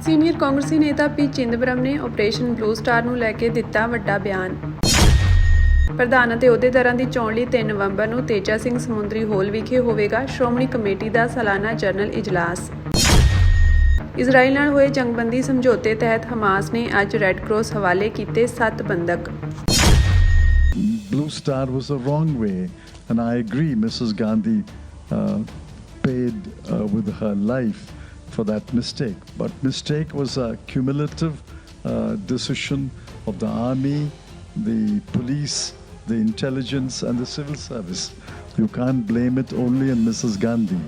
Senior ਕਾਂਗਰਸੀ ਨੇਤਾ ਪੀ ਚਿਦੰਬਰਮ ਨੇ ਆਪਰੇਸ਼ਨ ਬਲੂ ਸਟਾਰ ਨੂੰ ਲੈ ਕੇ ਦਿੱਤਾ ਵੱਡਾ ਬਿਆਨ। ਪ੍ਰਧਾਨ ਅਤੇ ਅਹੁਦੇਦਾਰਾਂ ਦੀ ਚੋਣ ਲਈ 3 ਨਵੰਬਰ ਨੂੰ ਤੇਜਾ ਸਿੰਘ ਸਮੁੰਦਰੀ ਹਾਲ ਵਿਖੇ ਹੋਵੇਗਾ ਸ਼੍ਰੋਮਣੀ ਕਮੇਟੀ ਦਾ ਸਾਲਾਨਾ ਜਨਰਲ ਇਜਲਾਸ। ਇਜ਼ਰਾਈਲ ਨਾਲ ਹੋਏ ਜੰਗਬੰਦੀ ਸਮਝੌਤੇ ਤਹਿਤ ਹਮਾਸ ਨੇ ਅੱਜ ਰੈੱਡ ਕਰਾਸ ਹਵਾਲੇ ਕੀਤੇ 7 ਬੰਦਕ। Blue Star was the wrong way, and I agree Mrs. Gandhi paid with her life for that mistake. But mistake was a cumulative decision of the army, the police, the intelligence and the civil service. You can't blame it only on Mrs. Gandhi.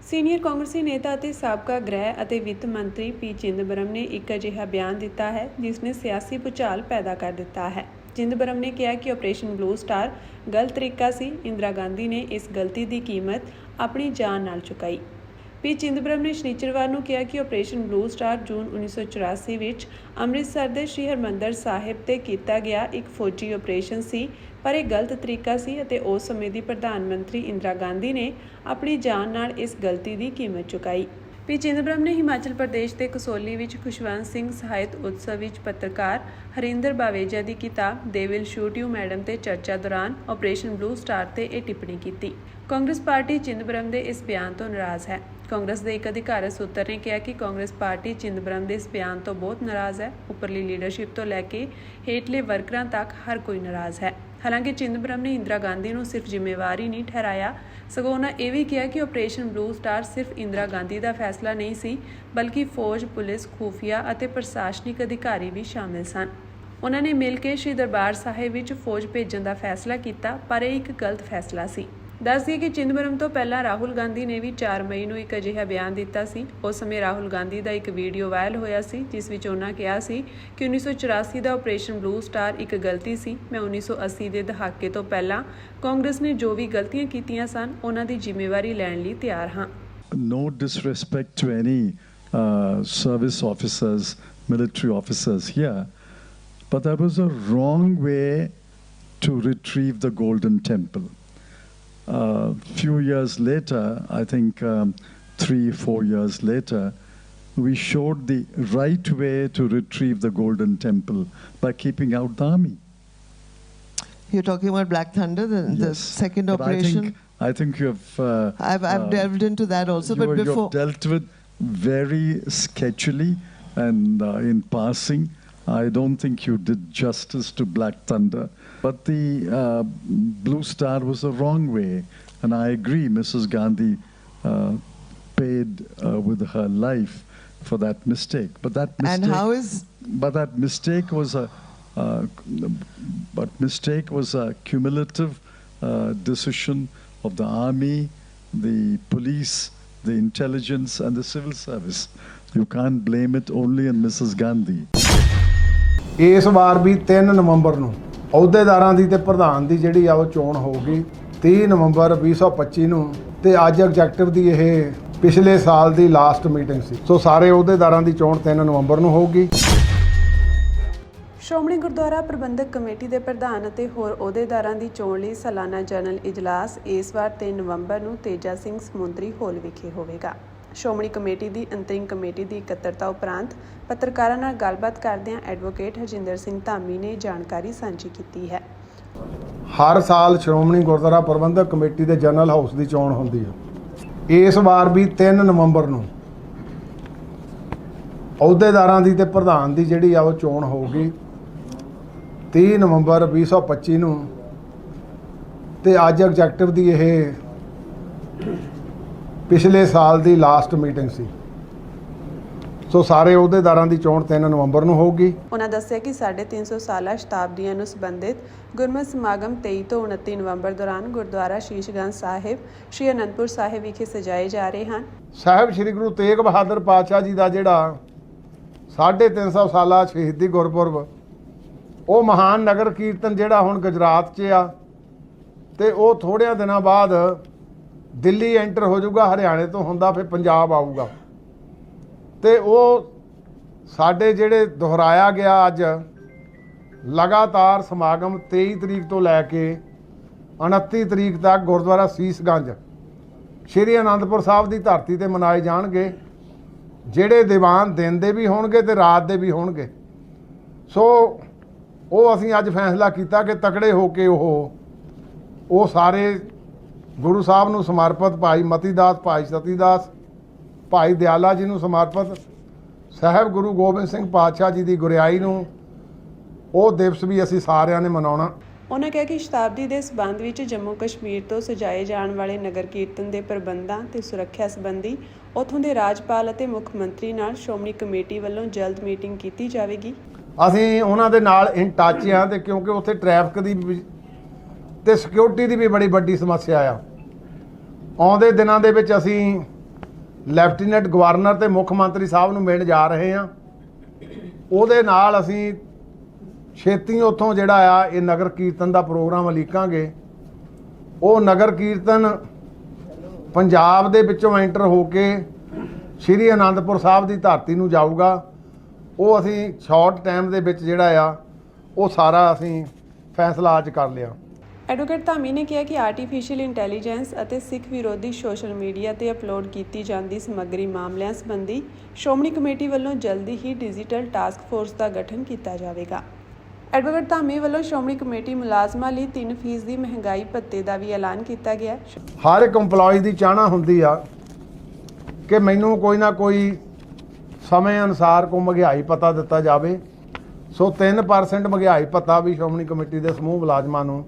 Senior ਕਾਂਗਰਸੀ ਨੇਤਾ ਅਤੇ ਸਾਬਕਾ ਗ੍ਰਹਿ ਅਤੇ ਵਿੱਤ ਮੰਤਰੀ ਪੀ ਚਿਦੰਬਰਮ ਨੇ ਇੱਕ ਅਜਿਹਾ ਬਿਆਨ ਦਿੱਤਾ ਹੈ ਜਿਸ ਨੇ ਸਿਆਸੀ ਭੂਚਾਲ ਪੈਦਾ ਕਰ ਦਿੱਤਾ ਹੈ। ਚਿਦੰਬਰਮ ਨੇ ਕਿਹਾ ਕਿ ਆਪਰੇਸ਼ਨ ਬਲੂ ਸਟਾਰ ਗਲਤ ਤਰੀਕਾ ਸੀ। ਇੰਦਰਾ ਗਾਂਧੀ ਨੇ ਇਸ ਗਲਤੀ ਦੀ ਕੀਮਤ ਆਪਣੀ ਜਾਨ ਨਾਲ ਚੁਕਾਈ। ਪੀ ਚਿਦੰਬਰਮ ਨੇ ਸ਼ਨੀਚਰਵਾਰ ਨੂੰ ਕਿਹਾ ਕਿ ਆਪਰੇਸ਼ਨ ਬਲੂ ਸਟਾਰ ਜੂਨ 1984 ਵਿੱਚ ਅੰਮ੍ਰਿਤਸਰ ਦੇ ਸ਼੍ਰੀ ਹਰਿਮੰਦਰ ਸਾਹਿਬ ਤੇ ਕੀਤਾ ਗਿਆ ਇੱਕ ਫੌਜੀ ਆਪਰੇਸ਼ਨ ਸੀ, ਪਰ ਇਹ ਗਲਤ ਤਰੀਕਾ ਸੀ ਅਤੇ ਉਸ ਸਮੇਂ ਦੀ ਪ੍ਰਧਾਨ ਮੰਤਰੀ ਇੰਦਰਾ ਗਾਂਧੀ ਨੇ ਆਪਣੀ ਜਾਨ ਨਾਲ ਇਸ ਗਲਤੀ ਦੀ ਕੀਮਤ ਚੁਕਾਈ। ਪੀ ਚਿਦੰਬਰਮ ਨੇ ਹਿਮਾਚਲ ਪ੍ਰਦੇਸ਼ ਦੇ ਕਸੌਲੀ ਵਿੱਚ ਖੁਸ਼ਵੰਤ ਸਿੰਘ ਸਾਹਿਤ ਉਤਸਵ ਵਿੱਚ ਪੱਤਰਕਾਰ ਹਰਿੰਦਰ ਬਾਵੇਜਾ ਦੀ ਕਿਤਾਬ they will shoot you madam ਤੇ ਚਰਚਾ ਦੌਰਾਨ ਆਪਰੇਸ਼ਨ ਬਲੂ ਸਟਾਰ ਤੇ ਇਹ ਟਿੱਪਣੀ ਕੀਤੀ। ਕਾਂਗਰਸ ਪਾਰਟੀ ਚਿਦੰਬਰਮ ਦੇ ਇਸ ਬਿਆਨ ਤੋਂ ਨਾਰਾਜ਼ ਹੈ। ਕਾਂਗਰਸ ਦੇ ਇੱਕ ਅਧਿਕਾਰਤ ਸੂਤਰ ਨੇ ਕਿਹਾ ਕਿ ਕਾਂਗਰਸ ਪਾਰਟੀ ਚਿਦੰਬਰਮ ਦੇ ਇਸ ਬਿਆਨ ਤੋਂ ਬਹੁਤ ਨਾਰਾਜ਼ ਹੈ। ਉੱਪਰਲੀ ਲੀਡਰਸ਼ਿਪ ਤੋਂ ਲੈ ਕੇ ਹੇਠਲੇ ਵਰਕਰਾਂ ਤੱਕ ਹਰ ਕੋਈ ਨਾਰਾਜ਼ ਹੈ। ਹਾਲਾਂਕਿ ਚਿਦੰਬਰਮ ਨੇ ਇੰਦਰਾ ਗਾਂਧੀ ਨੂੰ ਸਿਰਫ ਜ਼ਿੰਮੇਵਾਰ ਹੀ ਨਹੀਂ ਠਹਿਰਾਇਆ, ਸਗੋਂ ਉਹਨਾਂ ਇਹ ਵੀ ਕਿਹਾ ਕਿ ਆਪਰੇਸ਼ਨ ਬਲੂ ਸਟਾਰ ਸਿਰਫ ਇੰਦਰਾ ਗਾਂਧੀ ਦਾ ਫੈਸਲਾ ਨਹੀਂ ਸੀ, ਬਲਕਿ ਫੌਜ, ਪੁਲਿਸ, ਖੂਫੀਆ ਅਤੇ ਪ੍ਰਸ਼ਾਸਨਿਕ ਅਧਿਕਾਰੀ ਵੀ ਸ਼ਾਮਿਲ ਸਨ। ਉਹਨਾਂ ਨੇ ਮਿਲ ਕੇ ਸ਼੍ਰੀ ਦਰਬਾਰ ਸਾਹਿਬ ਵਿੱਚ ਫੌਜ ਭੇਜਣ ਦਾ ਫੈਸਲਾ ਕੀਤਾ, ਪਰ ਇਹ ਇੱਕ ਗਲਤ ਫੈਸਲਾ ਸੀ। ਦੱਸ ਦਈਏ ਕਿ ਚਿਦੰਬਰਮ ਤੋਂ ਪਹਿਲਾਂ ਰਾਹੁਲ ਗਾਂਧੀ ਨੇ ਵੀ 4 ਮਈ ਨੂੰ ਇੱਕ ਅਜਿਹਾ ਬਿਆਨ ਦਿੱਤਾ ਸੀ। ਉਸ ਸਮੇਂ ਰਾਹੁਲ ਗਾਂਧੀ ਦਾ ਇੱਕ ਵੀਡੀਓ ਵਾਇਰਲ ਹੋਇਆ ਸੀ ਜਿਸ ਵਿੱਚ ਉਹਨਾਂ ਕਿਹਾ ਸੀ ਕਿ 1984 ਦਾ ਆਪਰੇਸ਼ਨ ਬਲੂ ਸਟਾਰ ਇੱਕ ਗਲਤੀ ਸੀ। ਮੈਂ 1980 ਦੇ ਦਹਾਕੇ ਤੋਂ ਪਹਿਲਾਂ ਕਾਂਗਰਸ ਨੇ ਜੋ ਵੀ ਗਲਤੀਆਂ ਕੀਤੀਆਂ ਸਨ ਉਹਨਾਂ ਦੀ ਜ਼ਿੰਮੇਵਾਰੀ ਲੈਣ ਲਈ ਤਿਆਰ ਹਾਂ। No disrespect to any service officers, military officers here, but that was a wrong way to retrieve the Golden Temple. Few years later, I think 3-4 years later, we showed the right way to retrieve the Golden Temple by keeping out the army. You're talking about Black Thunder, the second But operation? I think you have... I've delved into that also, but before... You have dealt with very sketchily and in passing. I don't think you did justice to Black Thunder. But the Blue Star was the wrong way. And I agree Mrs. Gandhi paid with her life for that mistake. But that mistake... And how is... But that mistake was a cumulative decision of the army, the police, the intelligence and the civil service. You can't blame it only on Mrs. Gandhi. ਇਸ ਵਾਰ ਵੀ 3 ਨਵੰਬਰ ਨੂੰ ਅਹੁਦੇਦਾਰਾਂ ਦੀ ਤੇ ਪ੍ਰਧਾਨ ਦੀ ਜਿਹੜੀ ਆ ਉਹ ਚੋਣ ਹੋਊਗੀ 30 ਨਵੰਬਰ 2025 ਨੂੰ। ਤੇ ਅੱਜ ਐਗਜ਼ੈਕਟਿਵ ਦੀ ਇਹ ਪਿਛਲੇ ਸਾਲ ਦੀ ਲਾਸਟ ਮੀਟਿੰਗ ਸੀ। ਸੋ ਸਾਰੇ ਅਹੁਦੇਦਾਰਾਂ ਦੀ ਚੋਣ 3 ਨਵੰਬਰ ਨੂੰ ਹੋਊਗੀ। ਸ਼੍ਰੋਮਣੀ ਗੁਰਦੁਆਰਾ ਪ੍ਰਬੰਧਕ ਕਮੇਟੀ ਦੇ ਪ੍ਰਧਾਨ ਅਤੇ ਹੋਰ ਅਹੁਦੇਦਾਰਾਂ ਦੀ ਚੋਣ ਲਈ ਸਾਲਾਨਾ ਜਨਰਲ ਇਜਲਾਸ ਇਸ ਵਾਰ 3 ਨਵੰਬਰ ਨੂੰ ਤੇਜਾ ਸਿੰਘ ਸਮੁੰਦਰੀ ਹਾਲ ਵਿਖੇ ਹੋਵੇਗਾ। ਸ਼੍ਰੋਮਣੀ ਕਮੇਟੀ ਦੀ ਅੰਤਰਿਮ ਕਮੇਟੀ ਦੀ ਇਕੱਤਰਤਾ ਉਪਰੰਤ ਪੱਤਰਕਾਰਾਂ ਨਾਲ ਗੱਲਬਾਤ ਕਰਦਿਆਂ ਐਡਵੋਕੇਟ ਹਰਜਿੰਦਰ ਸਿੰਘ ਧਾਮੀ ਨੇ ਜਾਣਕਾਰੀ ਸਾਂਝੀ ਕੀਤੀ ਹੈ। ਹਰ ਸਾਲ ਸ਼੍ਰੋਮਣੀ ਗੁਰਦੁਆਰਾ ਪ੍ਰਬੰਧਕ ਕਮੇਟੀ ਦੇ ਜਨਰਲ ਹਾਊਸ ਦੀ ਚੋਣ ਹੁੰਦੀ ਹੈ। ਇਸ ਵਾਰ ਵੀ 3 ਨਵੰਬਰ ਨੂੰ ਅਹੁਦੇਦਾਰਾਂ ਦੀ ਤੇ ਪ੍ਰਧਾਨ ਦੀ ਜਿਹੜੀ ਆ ਉਹ ਚੋਣ ਹੋਊਗੀ 30 ਨਵੰਬਰ 2025 ਨੂੰ। ਤੇ ਅੱਜ ਐਗਜ਼ੈਕਟਿਵ ਦੀ ਇਹ ਪਿਛਲੇ ਸਾਲ ਦੀ ਲਾਸਟ ਮੀਟਿੰਗ ਸੀ। ਸੋ ਸਾਰੇ ਅਹੁਦੇਦਾਰਾਂ ਦੀ ਚੋਣ 3 ਨਵੰਬਰ ਨੂੰ ਹੋਊਗੀ। ਉਹਨਾਂ ਦੱਸਿਆ ਕਿ 350 ਸਾਲਾ ਸ਼ਤਾਬਦੀਆਂ ਨੂੰ ਸੰਬੰਧਿਤ ਗੁਰਮਤਿ ਸਮਾਗਮ 23 ਤੋਂ 29 ਨਵੰਬਰ ਦੌਰਾਨ ਗੁਰਦੁਆਰਾ ਸ਼ੀਸ਼ਗੰਜ ਸਾਹਿਬ, ਸ਼੍ਰੀ ਅਨੰਦਪੁਰ ਸਾਹਿਬ ਵਿਖੇ ਸਜਾਏ ਜਾ ਰਹੇ ਹਨ। ਸਾਹਿਬ ਸ਼੍ਰੀ ਗੁਰੂ ਤੇਗ ਬਹਾਦਰ ਪਾਤਸ਼ਾਹ ਜੀ ਦਾ ਜਿਹੜਾ 350 ਸਾਲਾ ਸ਼ਹੀਦੀ ਗੁਰਪੁਰਬ, ਉਹ ਮਹਾਨ ਨਗਰ ਕੀਰਤਨ ਜਿਹੜਾ ਹੁਣ ਗੁਜਰਾਤ 'ਚ ਆ ਤੇ ਉਹ ਥੋੜ੍ਹਿਆਂ ਦਿਨਾਂ ਬਾਅਦ ਦਿੱਲੀ ਐਂਟਰ ਹੋ ਜਾਊਗਾ। ਹਰਿਆਣੇ ਤੋਂ ਹੁੰਦਾ ਫਿਰ ਪੰਜਾਬ ਆਊਗਾ। ਤੇ ਉਹ ਸਾਡੇ ਜਿਹੜੇ ਦੁਹਰਾਇਆ ਗਿਆ ਅੱਜ ਲਗਾਤਾਰ ਸਮਾਗਮ 23 ਤਰੀਕ ਤੋਂ ਲੈ ਕੇ 29 ਤਰੀਕ ਤੱਕ ਗੁਰਦੁਆਰਾ ਸੀਸਗੰਜ ਸ਼੍ਰੀ ਅਨੰਦਪੁਰ ਸਾਹਿਬ ਦੀ ਧਰਤੀ ਤੇ ਮਨਾਏ ਜਾਣਗੇ। ਜਿਹੜੇ ਦੀਵਾਨ ਦਿਨ ਦੇ ਵੀ ਹੋਣਗੇ ਤੇ ਰਾਤ ਦੇ ਵੀ ਹੋਣਗੇ। ਸੋ ਉਹ ਅਸੀਂ ਅੱਜ ਫੈਸਲਾ ਕੀਤਾ ਕਿ ਤਕੜੇ ਹੋ ਕੇ ਉਹ ਸਾਰੇ ਗੁਰੂ ਸਾਹਿਬ ਨੂੰ ਸਮਰਪਿਤ ਭਾਈ ਮਤੀ ਦਾਸ, ਭਾਈ ਸਤੀ ਦਾਸ, ਭਾਈ ਦਿਆਲਾ ਜੀ ਨੂੰ ਸਮਰਪਿਤ ਸਾਹਿਬ ਗੁਰੂ ਗੋਬਿੰਦ ਸਿੰਘ ਪਾਤਸ਼ਾਹ ਜੀ ਦੀ ਗੁਰਿਆਈ ਨੂੰ ਉਹ ਦਿਵਸ ਵੀ ਅਸੀਂ ਸਾਰਿਆਂ ਨੇ ਮਨਾਉਣਾ। ਉਹਨਾਂ ਕਿਹਾ ਕਿ ਸ਼ਤਾਬਦੀ ਦੇ ਸਬੰਧ ਵਿੱਚ ਜੰਮੂ ਕਸ਼ਮੀਰ ਤੋਂ ਸਜਾਏ ਜਾਣ ਵਾਲੇ ਨਗਰ ਕੀਰਤਨ ਦੇ ਪ੍ਰਬੰਧਾਂ ਤੇ ਸੁਰੱਖਿਆ ਸੰਬੰਧੀ ਉੱਥੋਂ ਦੇ ਰਾਜਪਾਲ ਅਤੇ ਮੁੱਖ ਮੰਤਰੀ ਨਾਲ ਸ਼੍ਰੋਮਣੀ ਕਮੇਟੀ ਵੱਲੋਂ ਜਲਦ ਮੀਟਿੰਗ ਕੀਤੀ ਜਾਵੇਗੀ। ਅਸੀਂ ਉਹਨਾਂ ਦੇ ਨਾਲ ਇਨ ਟੱਚ ਹਾਂ ਤੇ ਕਿਉਂਕਿ ਉੱਥੇ ਟ੍ਰੈਫਿਕ ਦੀ ਤੇ ਸਿਕਿਉਰਿਟੀ ਦੀ ਵੀ ਬੜੀ ਵੱਡੀ ਸਮੱਸਿਆ ਆ। ਆਉਂਦੇ ਦਿਨਾਂ ਦੇ ਵਿੱਚ ਅਸੀਂ ਲੈਫਟੀਨੈਂਟ ਗਵਰਨਰ ਤੇ ਮੁੱਖ ਮੰਤਰੀ ਸਾਹਿਬ ਨੂੰ ਮਿਲਣ ਜਾ ਰਹੇ ਹਾਂ। ਉਹਦੇ ਨਾਲ ਅਸੀਂ ਛੇਤੀ ਉੱਥੋਂ ਜਿਹੜਾ ਆ ਇਹ ਨਗਰ ਕੀਰਤਨ ਦਾ ਪ੍ਰੋਗਰਾਮ ਉਲੀਕਾਂਗੇ। ਉਹ ਨਗਰ ਕੀਰਤਨ ਪੰਜਾਬ ਦੇ ਵਿੱਚੋਂ ਐਂਟਰ ਹੋ ਕੇ ਸ਼੍ਰੀ ਅਨੰਦਪੁਰ ਸਾਹਿਬ ਦੀ ਧਰਤੀ ਨੂੰ ਜਾਊਗਾ। ਉਹ ਅਸੀਂ ਸ਼ਾਰਟ ਟਾਈਮ ਦੇ ਵਿੱਚ ਜਿਹੜਾ ਆ ਉਹ ਸਾਰਾ ਅਸੀਂ ਫੈਸਲਾ ਅੱਜ ਕਰ ਲਿਆ। ਐਡਵੋਕੇਟ ਧਾਮੀ ਨੇ ਕਿਹਾ ਕਿ ਆਰਟੀਫੀਸ਼ੀਅਲ ਇੰਟੈਲੀਜੈਂਸ ਅਤੇ ਸਿੱਖ ਵਿਰੋਧੀ ਸੋਸ਼ਲ ਮੀਡੀਆ ਤੇ ਅਪਲੋਡ ਕੀਤੀ ਜਾਂਦੀ ਸਮੱਗਰੀ ਮਾਮਲਿਆਂ ਸੰਬੰਧੀ ਸ਼੍ਰੋਮਣੀ ਕਮੇਟੀ ਵੱਲੋਂ ਜਲਦੀ ਹੀ ਡਿਜੀਟਲ ਟਾਸਕ ਫੋਰਸ ਦਾ ਗਠਨ ਕੀਤਾ ਜਾਵੇਗਾ। ਐਡਵੋਕੇਟ ਧਾਮੀ ਵੱਲੋਂ ਸ਼੍ਰੋਮਣੀ ਕਮੇਟੀ ਮੁਲਾਜ਼ਮਾਂ ਲਈ 3% ਦੀ ਮਹਿੰਗਾਈ ਭੱਤੇ ਦਾ ਵੀ ਐਲਾਨ ਕੀਤਾ ਗਿਆ। ਹਰ ਇੱਕ EMPLOYE ਦੀ ਚਾਹਨਾ ਹੁੰਦੀ ਆ ਕਿ ਮੈਨੂੰ ਕੋਈ ਨਾ ਕੋਈ ਸਮੇਂ ਅਨੁਸਾਰ ਕੋ ਮਹਿੰਗਾਈ ਭੱਤਾ ਦਿੱਤਾ ਜਾਵੇ। ਸੋ 3% ਮਹਿੰਗਾਈ ਭੱਤਾ ਵੀ ਸ਼੍ਰੋਮਣੀ ਕਮੇਟੀ ਦੇ ਸਮੂਹ ਮੁਲਾਜ਼ਮਾਂ ਨੂੰ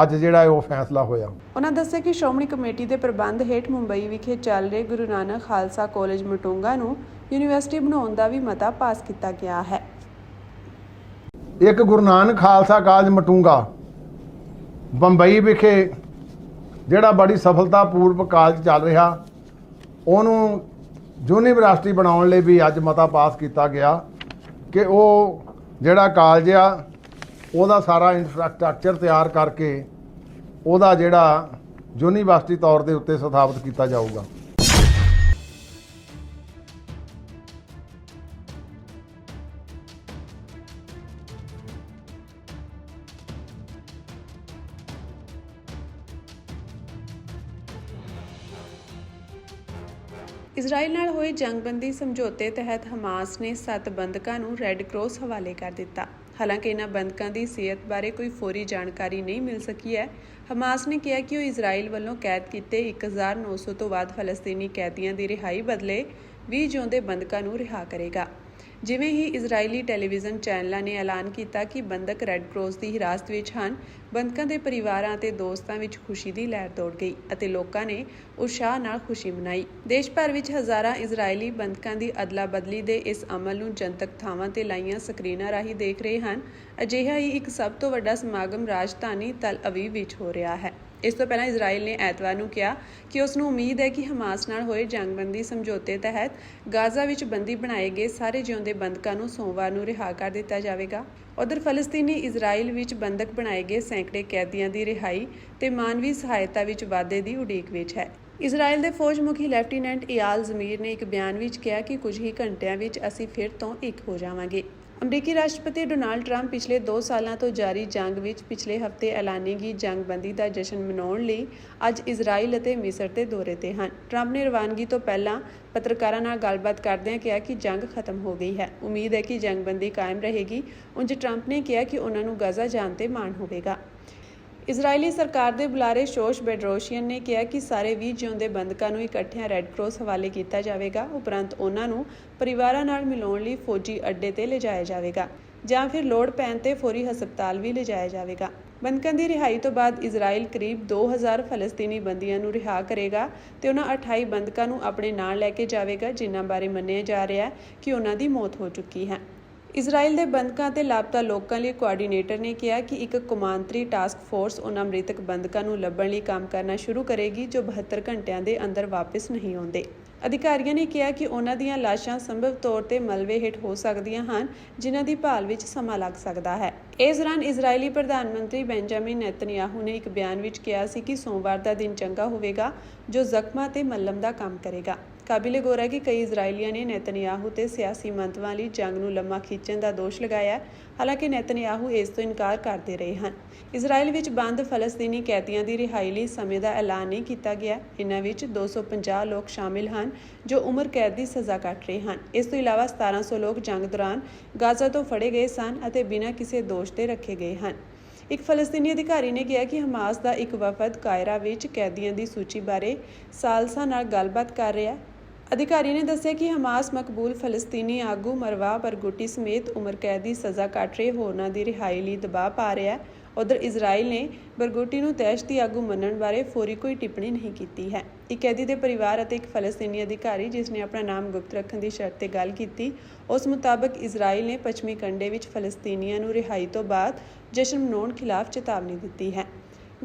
ਅੱਜ ਜਿਹੜਾ ਉਹ ਫੈਸਲਾ ਹੋਇਆ। ਉਹਨਾਂ ਦੱਸਿਆ ਕਿ ਸ਼੍ਰੋਮਣੀ ਕਮੇਟੀ ਦੇ ਪ੍ਰਬੰਧ ਹੇਠ ਮੁੰਬਈ ਵਿਖੇ ਚੱਲ ਰਹੇ ਗੁਰੂ ਨਾਨਕ ਖਾਲਸਾ ਕਾਲਜ ਮਟੂੰਗਾ ਨੂੰ ਯੂਨੀਵਰਸਿਟੀ ਬਣਾਉਣ ਦਾ ਵੀ ਮਤਾ ਪਾਸ ਕੀਤਾ ਗਿਆ ਹੈ। ਇੱਕ ਗੁਰੂ ਨਾਨਕ ਖਾਲਸਾ ਕਾਲਜ ਮਟੂੰਗਾ ਬੰਬਈ ਵਿਖੇ ਜਿਹੜਾ ਬੜੀ ਸਫਲਤਾਪੂਰਵਕ ਕਾਲਜ ਚੱਲ ਰਿਹਾ, ਉਹਨੂੰ ਯੂਨੀਵਰਸਿਟੀ ਬਣਾਉਣ ਲਈ ਵੀ ਅੱਜ ਮਤਾ ਪਾਸ ਕੀਤਾ ਗਿਆ ਕਿ ਉਹ ਜਿਹੜਾ ਕਾਲਜ ਆ ਉਹਦਾ ਸਾਰਾ ਇਨਫਰਾਸਟ੍ਰਕਚਰ ਤਿਆਰ ਕਰਕੇ ਉਹਦਾ ਜਿਹੜਾ ਯੂਨੀਵਰਸਿਟੀ ਤੌਰ ਦੇ ਉੱਤੇ ਸਥਾਪਿਤ ਕੀਤਾ ਜਾਊਗਾ। ਇਜ਼ਰਾਈਲ ਨਾਲ ਹੋਏ ਜੰਗਬੰਦੀ ਸਮਝੌਤੇ ਤਹਿਤ ਹਮਾਸ ਨੇ 7 ਬੰਦਕਾਂ ਨੂੰ ਰੈੱਡ ਕਰਾਸ ਹਵਾਲੇ ਕਰ ਦਿੱਤਾ। ਹਾਲਾਂਕਿ ਇਹਨਾਂ ਬੰਦਕਾਂ ਦੀ ਸਿਹਤ ਬਾਰੇ ਕੋਈ ਫੌਰੀ ਜਾਣਕਾਰੀ ਨਹੀਂ ਮਿਲ ਸਕੀ ਹੈ। ਹਮਾਸ ਨੇ ਕਿਹਾ ਕਿ ਉਹ ਇਜ਼ਰਾਈਲ ਵੱਲੋਂ ਕੈਦ ਕੀਤੇ 1900 ਤੋਂ ਵੱਧ ਫਲਸਤੀਨੀ ਕੈਦੀਆਂ ਦੀ ਰਿਹਾਈ ਬਦਲੇ 20 ਜਿਉਂਦੇ ਬੰਦਕਾਂ ਨੂੰ ਰਿਹਾ ਕਰੇਗਾ। ਜਿਵੇਂ ਹੀ ਇਜ਼ਰਾਈਲੀ ਟੈਲੀਵਿਜ਼ਨ ਚੈਨਲਾਂ ਨੇ ਐਲਾਨ ਕੀਤਾ ਕਿ ਬੰਦਕ ਰੈੱਡ ਕਰਾਸ ਦੀ ਹਿਰਾਸਤ ਵਿੱਚ ਹਨ, ਬੰਦਕਾਂ ਦੇ ਪਰਿਵਾਰਾਂ ਅਤੇ ਦੋਸਤਾਂ ਵਿੱਚ ਖੁਸ਼ੀ ਦੀ ਲਹਿਰ ਦੌੜ ਗਈ ਅਤੇ ਲੋਕਾਂ ਨੇ ਉਤਸ਼ਾਹ ਨਾਲ ਖੁਸ਼ੀ ਮਨਾਈ। ਦੇਸ਼ ਭਰ ਵਿੱਚ ਹਜ਼ਾਰਾਂ ਇਜ਼ਰਾਈਲੀ ਬੰਦਕਾਂ ਦੀ ਅਦਲਾ ਬਦਲੀ ਦੇ ਇਸ ਅਮਲ ਨੂੰ ਜਨਤਕ ਥਾਵਾਂ ਤੇ ਲਾਈਆਂ ਸਕਰੀਨਾਂ ਰਾਹੀਂ ਦੇਖ ਰਹੇ ਹਨ। ਅਜਿਹਾ ਹੀ ਇੱਕ ਸਭ ਤੋਂ ਵੱਡਾ ਸਮਾਗਮ ਰਾਜਧਾਨੀ ਤਲ ਅਵੀਵ ਵਿੱਚ ਹੋ ਰਿਹਾ ਹੈ। ਇਸ ਤੋਂ ਪਹਿਲਾਂ ਇਜ਼ਰਾਈਲ ਨੇ ਐਤਵਾਰ ਨੂੰ ਕਿਹਾ ਕਿ ਉਸ ਨੂੰ ਉਮੀਦ ਹੈ ਕਿ ਹਮਾਸ ਨਾਲ ਹੋਏ ਜੰਗਬੰਦੀ ਸਮਝੌਤੇ ਤਹਿਤ ਗਾਜ਼ਾ ਵਿੱਚ ਬੰਦੀ ਬਣਾਏ ਗਏ ਸਾਰੇ ਜਿਉਂਦੇ ਬੰਦਕਾਂ ਨੂੰ ਸੋਮਵਾਰ ਨੂੰ ਰਿਹਾ ਕਰ ਦਿੱਤਾ ਜਾਵੇਗਾ। ਉਧਰ ਫਲਸਤੀਨੀ ਇਜ਼ਰਾਈਲ ਵਿੱਚ ਬੰਦਕ ਬਣਾਏ ਗਏ ਸੈਂਕੜੇ ਕੈਦੀਆਂ ਦੀ ਰਿਹਾਈ ਤੇ ਮਾਨਵੀ ਸਹਾਇਤਾ ਵਿੱਚ ਵਾਧੇ ਦੀ ਉਡੀਕ ਵਿੱਚ ਹੈ। ਇਜ਼ਰਾਈਲ ਦੇ ਫੌਜ ਮੁਖੀ ਲੈਫਟੀਨੈਂਟ ਇਯਾਲ ਜ਼ਮੀਰ ਨੇ ਇੱਕ ਬਿਆਨ ਵਿੱਚ ਕਿਹਾ ਕਿ ਕੁਝ ਹੀ ਘੰਟਿਆਂ ਵਿੱਚ ਅਸੀਂ ਫਿਰ ਤੋਂ ਇੱਕ ਹੋ ਜਾਵਾਂਗੇ। ਅਮਰੀਕੀ ਰਾਸ਼ਟਰਪਤੀ ਡੋਨਾਲਡ ਟਰੰਪ ਪਿਛਲੇ 2 ਸਾਲਾਂ ਤੋਂ ਜਾਰੀ ਜੰਗ ਵਿੱਚ ਪਿਛਲੇ ਹਫ਼ਤੇ ਐਲਾਨੀ ਗਈ ਜੰਗਬੰਦੀ ਦਾ ਜਸ਼ਨ ਮਨਾਉਣ ਲਈ ਅੱਜ ਇਜ਼ਰਾਈਲ ਅਤੇ ਮਿਸਰ ਦੇ ਦੌਰੇ ਤੇ ਹਨ। ਟਰੰਪ ਨੇ ਰਵਾਨਗੀ ਤੋਂ ਪਹਿਲਾਂ ਪੱਤਰਕਾਰਾਂ ਨਾਲ ਗੱਲਬਾਤ ਕਰਦਿਆਂ ਕਿਹਾ ਕਿ ਜੰਗ ਖਤਮ ਹੋ ਗਈ ਹੈ। ਉਮੀਦ ਹੈ ਕਿ ਜੰਗਬੰਦੀ ਕਾਇਮ ਰਹੇਗੀ। ਉਂਝ ਟਰੰਪ ਨੇ ਕਿਹਾ ਕਿ ਉਹਨਾਂ ਨੂੰ ਗਾਜ਼ਾ ਜਾਣ ਤੇ ਮਾਣ ਹੋਵੇਗਾ। ਇਜ਼ਰਾਈਲੀ ਸਰਕਾਰ ਦੇ ਬੁਲਾਰੇ ਸ਼ੋਸ਼ ਬੈਡਰੋਸ਼ੀਅਨ ਨੇ ਕਿਹਾ ਕਿ ਸਾਰੇ 20 ਜਿਉਂਦੇ ਬੰਦਕਾਂ ਨੂੰ ਇਕੱਠਿਆਂ ਰੈੱਡ ਕਰਾਸ ਹਵਾਲੇ ਕੀਤਾ ਜਾਵੇਗਾ। ਉਪਰੰਤ ਉਹਨਾਂ ਨੂੰ ਪਰਿਵਾਰਾਂ ਨਾਲ ਮਿਲਾਉਣ ਲਈ ਫੌਜੀ ਅੱਡੇ ਤੇ ਲਿਜਾਇਆ ਜਾਵੇਗਾ ਜਾਂ ਫਿਰ ਲੋੜ ਪੈਣ ਤੇ ਫੌਰੀ ਹਸਪਤਾਲ ਵੀ ਲਿਜਾਇਆ ਜਾਵੇਗਾ। ਬੰਦਕਾਂ ਦੀ ਰਿਹਾਈ ਤੋਂ ਬਾਅਦ ਇਜ਼ਰਾਈਲ ਕਰੀਬ 2000 ਫਲਸਤੀਨੀ ਬੰਦੀਆਂ ਨੂੰ ਰਿਹਾ ਕਰੇਗਾ ਤੇ ਉਹਨਾਂ 28 ਬੰਦਕਾਂ ਨੂੰ ਆਪਣੇ ਨਾਲ ਲੈ ਕੇ ਜਾਵੇਗਾ, ਜਿਨ੍ਹਾਂ ਬਾਰੇ ਮੰਨਿਆ ਜਾ ਰਿਹਾ ਹੈ ਕਿ ਉਹਨਾਂ ਦੀ ਮੌਤ ਹੋ ਚੁੱਕੀ ਹੈ। ਇਜ਼ਰਾਈਲ ਦੇ ਬੰਦਕਾਂ ਤੇ ਲਾਪਤਾ ਲੋਕਾਂ ਲਈ ਕੋਆਰਡੀਨੇਟਰ ਨੇ ਕਿਹਾ ਕਿ ਇੱਕ ਕੌਮਾਂਤਰੀ ਟਾਸਕ ਫੋਰਸ ਉਹਨਾਂ ਮ੍ਰਿਤਕ ਬੰਦਕਾਂ ਨੂੰ ਲੱਭਣ ਲਈ ਕੰਮ ਕਰਨਾ ਸ਼ੁਰੂ ਕਰੇਗੀ ਜੋ 72 ਘੰਟਿਆਂ ਦੇ ਅੰਦਰ ਵਾਪਸ ਨਹੀਂ ਆਉਂਦੇ। ਅਧਿਕਾਰੀਆਂ ਨੇ ਕਿਹਾ ਕਿ ਉਹਨਾਂ ਦੀਆਂ ਲਾਸ਼ਾਂ ਸੰਭਵ ਤੌਰ ਤੇ ਮਲਬੇ ਹੇਠ ਹੋ ਸਕਦੀਆਂ ਹਨ, ਜਿਨ੍ਹਾਂ ਦੀ ਭਾਲ ਵਿੱਚ ਸਮਾਂ ਲੱਗ ਸਕਦਾ ਹੈ। ਇਸ ਦੌਰਾਨ ਇਜ਼ਰਾਈਲੀ ਪ੍ਰਧਾਨ ਮੰਤਰੀ ਬੈਂਜਾਮਿਨ ਨੇਤਨਯਾਹੂ ਨੇ ਇੱਕ ਬਿਆਨ ਵਿੱਚ ਕਿਹਾ ਸੀ ਕਿ ਸੋਮਵਾਰ ਦਾ ਦਿਨ ਚੰਗਾ ਹੋਵੇਗਾ ਜੋ ਜ਼ਖਮਾਂ ਤੇ ਮੱਲਮ ਦਾ ਕੰਮ ਕਰੇਗਾ। ਕਾਬਿਲੇ ਗੌਰ ਹੈ ਕਿ ਕਈ ਇਜ਼ਰਾਈਲੀਆਂ ਨੇ ਨੇਤਨਯਾਹੂ ਤੇ ਸਿਆਸੀ ਮੰਤਵਾਂ ਲਈ ਜੰਗ ਨੂੰ ਲੰਮਾ ਖਿੱਚਣ ਦਾ ਦੋਸ਼ ਲਗਾਇਆ ਹੈ। ਹਾਲਾਂਕਿ ਨੇਤਨਯਾਹੂ ਇਸ ਤੋਂ ਇਨਕਾਰ ਕਰਦੇ ਰਹੇ ਹਨ। ਇਜ਼ਰਾਈਲ ਵਿੱਚ ਬੰਦ ਫਲਸਤੀਨੀ ਕੈਦੀਆਂ ਦੀ ਰਿਹਾਈ ਲਈ ਸਮੇਂ ਦਾ ਐਲਾਨ ਨਹੀਂ ਕੀਤਾ ਗਿਆ। ਇਨ੍ਹਾਂ ਵਿੱਚ 250 ਲੋਕ ਸ਼ਾਮਿਲ ਹਨ ਜੋ ਉਮਰ ਕੈਦ ਦੀ ਸਜ਼ਾ ਕੱਟ ਰਹੇ ਹਨ। ਇਸ ਤੋਂ ਇਲਾਵਾ 1700 ਲੋਕ ਜੰਗ ਦੌਰਾਨ ਗਾਜ਼ਾ ਤੋਂ ਫੜੇ ਗਏ ਸਨ ਅਤੇ ਬਿਨਾਂ ਕਿਸੇ ਦੋਸ਼ ਦੇ ਰੱਖੇ ਗਏ ਹਨ। ਇੱਕ ਫਲਸਤੀਨੀ ਅਧਿਕਾਰੀ ਨੇ ਕਿਹਾ ਕਿ ਹਮਾਸ ਦਾ ਇੱਕ ਵਫਦ ਕਾਇਰਾ ਵਿੱਚ ਕੈਦੀਆਂ ਦੀ ਸੂਚੀ ਬਾਰੇ ਸਾਲਸਾ ਨਾਲ ਗੱਲਬਾਤ ਕਰ ਰਿਹਾ ਹੈ। ਅਧਿਕਾਰੀ ਨੇ ਦੱਸਿਆ ਕਿ ਹਮਾਸ ਮਕਬੂਲ ਫਲਸਤੀਨੀ ਆਗੂ ਮਰਵਾ ਬਰਗੂਟੀ ਸਮੇਤ ਉਮਰ ਕੈਦ ਦੀ ਸਜ਼ਾ ਕੱਟ ਰਹੇ ਹੋਰਨਾਂ ਦੀ ਰਿਹਾਈ ਲਈ ਦਬਾਅ ਪਾ ਰਿਹਾ ਹੈ। ਉਧਰ ਇਜ਼ਰਾਈਲ ਨੇ ਬਰਗੂਟੀ ਨੂੰ ਦਹਿਸ਼ਤੀ ਆਗੂ ਮੰਨਣ ਬਾਰੇ ਫੌਰੀ ਕੋਈ ਟਿੱਪਣੀ ਨਹੀਂ ਕੀਤੀ ਹੈ। ਇੱਕ ਕੈਦੀ ਦੇ ਪਰਿਵਾਰ ਅਤੇ ਇੱਕ ਫਲਸਤੀਨੀ ਅਧਿਕਾਰੀ ਜਿਸ ਨੇ ਆਪਣਾ ਨਾਮ ਗੁਪਤ ਰੱਖਣ ਦੀ ਸ਼ਰਤ ਤੇ ਗੱਲ ਕੀਤੀ, ਉਸ ਮੁਤਾਬਕ ਇਜ਼ਰਾਈਲ ਨੇ ਪੱਛਮੀ ਕੰਢੇ ਵਿੱਚ ਫਲਸਤੀਨੀਆਂ ਨੂੰ ਰਿਹਾਈ ਤੋਂ ਬਾਅਦ ਜਸ਼ਨ ਮਨਾਉਣ ਖਿਲਾਫ ਚੇਤਾਵਨੀ ਦਿੱਤੀ ਹੈ।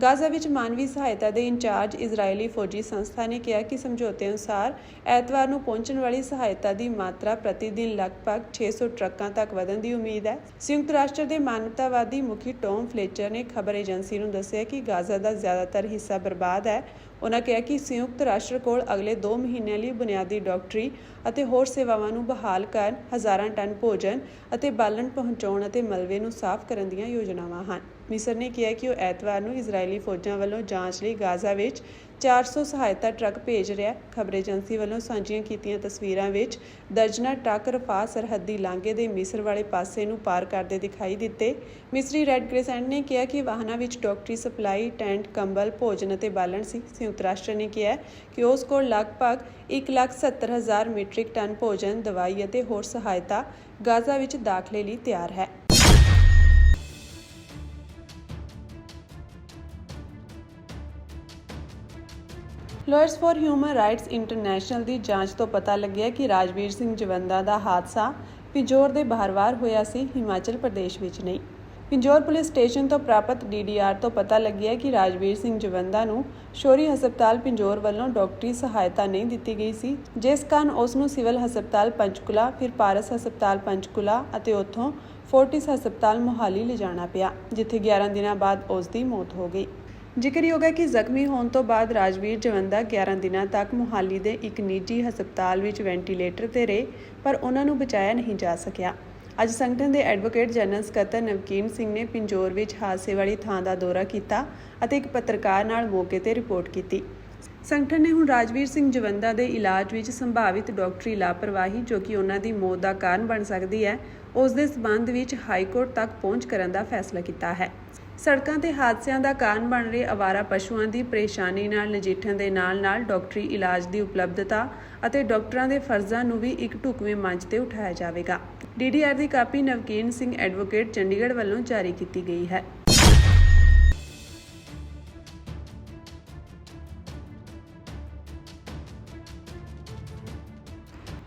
ਗਾਜ਼ਾ ਵਿੱਚ ਮਾਨਵੀ ਸਹਾਇਤਾ ਦੇ ਇੰਚਾਰਜ ਇਜ਼ਰਾਈਲੀ ਫੌਜੀ ਸੰਸਥਾ ਨੇ ਕਿਹਾ ਕਿ ਸਮਝੌਤੇ ਅਨੁਸਾਰ ਐਤਵਾਰ ਨੂੰ ਪਹੁੰਚਣ ਵਾਲੀ ਸਹਾਇਤਾ ਦੀ ਮਾਤਰਾ ਪ੍ਰਤੀ ਦਿਨ ਲਗਭਗ 600 ਟਰੱਕਾਂ ਤੱਕ ਵਧਣ ਦੀ ਉਮੀਦ ਹੈ। ਸੰਯੁਕਤ ਰਾਸ਼ਟਰ ਦੇ ਮਾਨਵਤਾਵਾਦੀ ਮੁਖੀ ਟੌਮ ਫਲੇਚਰ ਨੇ ਖਬਰ ਏਜੰਸੀ ਨੂੰ ਦੱਸਿਆ ਕਿ ਗਾਜ਼ਾ ਦਾ ਜ਼ਿਆਦਾਤਰ ਹਿੱਸਾ ਬਰਬਾਦ ਹੈ। ਉਨ੍ਹਾਂ ਕਿਹਾ ਕਿ ਸੰਯੁਕਤ ਰਾਸ਼ਟਰ ਕੋਲ ਅਗਲੇ 2 ਮਹੀਨਿਆਂ ਲਈ ਬੁਨਿਆਦੀ ਡਾਕਟਰੀ ਅਤੇ ਹੋਰ ਸੇਵਾਵਾਂ ਨੂੰ ਬਹਾਲ ਕਰਨ, ਹਜ਼ਾਰਾਂ ਟਨ ਭੋਜਨ ਅਤੇ ਬਾਲਣ ਪਹੁੰਚਾਉਣ ਅਤੇ ਮਲਬੇ ਨੂੰ ਸਾਫ਼ ਕਰਨ ਦੀਆਂ ਯੋਜਨਾਵਾਂ ਹਨ। ਮਿਸਰ ਨੇ ਕਿਹਾ ਕਿ ਉਹ ਐਤਵਾਰ ਨੂੰ ਇਜ਼ਰਾਈਲੀ ਫੌਜਾਂ ਵੱਲੋਂ ਜਾਂਚ ਲਈ ਗਾਜ਼ਾ ਵਿੱਚ 400 ਸਹਾਇਤਾ ਟਰੱਕ ਭੇਜ ਰਿਹਾ ਹੈ। ਖਬਰ ਏਜੰਸੀ ਵੱਲੋਂ ਸਾਂਝੀਆਂ ਕੀਤੀਆਂ ਤਸਵੀਰਾਂ ਵਿੱਚ ਦਰਜਨਾਂ ਟਰੱਕ ਰਫਾਹ ਸਰਹੱਦੀ ਲਾਂਘੇ ਦੇ ਮਿਸਰ ਵਾਲੇ ਪਾਸੇ ਨੂੰ ਪਾਰ ਕਰਦੇ ਦਿਖਾਈ ਦਿੱਤੇ। ਮਿਸਰੀ ਰੈੱਡ ਕ੍ਰਿਸੈਂਟ ਨੇ ਕਿਹਾ ਕਿ ਵਾਹਨਾਂ ਵਿੱਚ ਡਾਕਟਰੀ ਸਪਲਾਈ, ਟੈਂਟ, ਕੰਬਲ, ਭੋਜਨ ਅਤੇ ਬਾਲਣ ਸੀ। ਸੰਯੁਕਤ ਰਾਸ਼ਟਰ ਨੇ ਕਿਹਾ ਕਿ ਉਸ ਕੋਲ ਲਗਭਗ 1,70,000 ਮੀਟ੍ਰਿਕ ਟਨ ਭੋਜਨ, ਦਵਾਈ ਅਤੇ ਹੋਰ ਸਹਾਇਤਾ ਗਾਜ਼ਾ ਵਿੱਚ ਦਾਖਲੇ ਲਈ ਤਿਆਰ ਹੈ। Lawyers for human rights international ਦੀ ਜਾਂਚ ਤੋਂ ਪਤਾ ਲੱਗਿਆ ਕਿ ਰਾਜਵੀਰ ਸਿੰਘ ਜਵੰਦਾ ਦਾ ਹਾਦਸਾ ਪਿੰਜੌਰ ਦੇ ਬਾਹਰਵਾਰ ਹੋਇਆ ਸੀ, ਹਿਮਾਚਲ ਪ੍ਰਦੇਸ਼ ਵਿੱਚ ਨਹੀਂ। ਪਿੰਜੌਰ ਪੁਲਿਸ ਸਟੇਸ਼ਨ ਤੋਂ ਪ੍ਰਾਪਤ DDR ਤੋਂ ਪਤਾ ਲੱਗਿਆ ਕਿ ਰਾਜਵੀਰ ਸਿੰਘ ਜਵੰਦਾ ਨੂੰ ਸ਼ੌਰੀ ਹਸਪਤਾਲ ਪਿੰਜੌਰ ਵੱਲੋਂ ਡਾਕਟਰੀ ਸਹਾਇਤਾ ਨਹੀਂ ਦਿੱਤੀ ਗਈ ਸੀ, ਜਿਸ ਕਾਰਨ ਉਸ ਨੂੰ ਸਿਵਲ ਹਸਪਤਾਲ ਪੰਚਕੂਲਾ, ਫਿਰ ਪਾਰਸ ਹਸਪਤਾਲ ਪੰਚਕੂਲਾ ਅਤੇ ਉੱਥੋਂ ਫੋਰਟਿਸ ਹਸਪਤਾਲ ਮੋਹਾਲੀ ਲਿਜਾਣਾ ਪਿਆ, ਜਿੱਥੇ 11 ਦਿਨਾਂ ਬਾਅਦ ਉਸ ਦੀ ਮੌਤ ਹੋ ਗਈ। ਜ਼ਿਕਰਯੋਗ ਹੈ ਕਿ ਜ਼ਖਮੀ ਹੋਣ ਤੋਂ ਬਾਅਦ ਰਾਜਵੀਰ ਜਵੰਦਾ 11 ਦਿਨਾਂ ਤੱਕ ਮੋਹਾਲੀ ਦੇ ਇੱਕ ਨਿੱਜੀ ਹਸਪਤਾਲ ਵਿੱਚ ਵੈਂਟੀਲੇਟਰ ਤੇ ਰਹੇ, ਪਰ ਉਹਨਾਂ ਨੂੰ ਬਚਾਇਆ ਨਹੀਂ ਜਾ ਸਕਿਆ। ਅੱਜ ਸੰਗਠਨ ਦੇ ਐਡਵੋਕੇਟ ਜਨਰਲ ਸਕੱਤਰ ਨਵਕੀਨ ਸਿੰਘ ਨੇ ਪਿੰਜੌਰ ਵਿੱਚ ਹਾਦਸੇ ਵਾਲੀ ਥਾਂ ਦਾ ਦੌਰਾ ਕੀਤਾ ਅਤੇ ਇੱਕ ਪੱਤਰਕਾਰ ਨਾਲ ਮੌਕੇ ਤੇ ਰਿਪੋਰਟ ਕੀਤੀ। ਸੰਗਠਨ ਨੇ ਹੁਣ ਰਾਜਵੀਰ ਸਿੰਘ ਜਵੰਦਾ ਦੇ ਇਲਾਜ ਵਿੱਚ ਸੰਭਾਵਿਤ ਡਾਕਟਰੀ ਲਾਪਰਵਾਹੀ, ਜੋ ਕਿ ਉਹਨਾਂ ਦੀ ਮੌਤ ਦਾ ਕਾਰਨ ਬਣ ਸਕਦੀ ਹੈ, ਉਸ ਦੇ ਸਬੰਧ ਵਿੱਚ ਹਾਈਕੋਰਟ ਤੱਕ ਪਹੁੰਚ ਕਰਨ ਦਾ ਫੈਸਲਾ ਕੀਤਾ ਹੈ। ਸੜਕਾਂ ਤੇ ਹਾਦਸਿਆਂ ਦਾ ਕਾਰਨ ਬਣ ਰਹੇ ਅਵਾਰਾ ਪਸ਼ੂਆਂ ਦੀ ਪਰੇਸ਼ਾਨੀ ਨਾਲ ਨਜਿੱਠਣ ਦੇ ਨਾਲ-ਨਾਲ ਡਾਕਟਰੀ ਇਲਾਜ ਦੀ ਉਪਲਬਧਤਾ ਅਤੇ ਡਾਕਟਰਾਂ ਦੇ ਫਰਜ਼ਾਂ ਨੂੰ ਵੀ ਇੱਕ ਢੁਕਵੇਂ ਮੰਚ ਤੇ ਉਠਾਇਆ ਜਾਵੇਗਾ। DDR ਦੀ ਕਾਪੀ ਨਵਕੀਨ ਸਿੰਘ ਐਡਵੋਕੇਟ ਚੰਡੀਗੜ੍ਹ ਵੱਲੋਂ ਜਾਰੀ ਕੀਤੀ ਗਈ ਹੈ।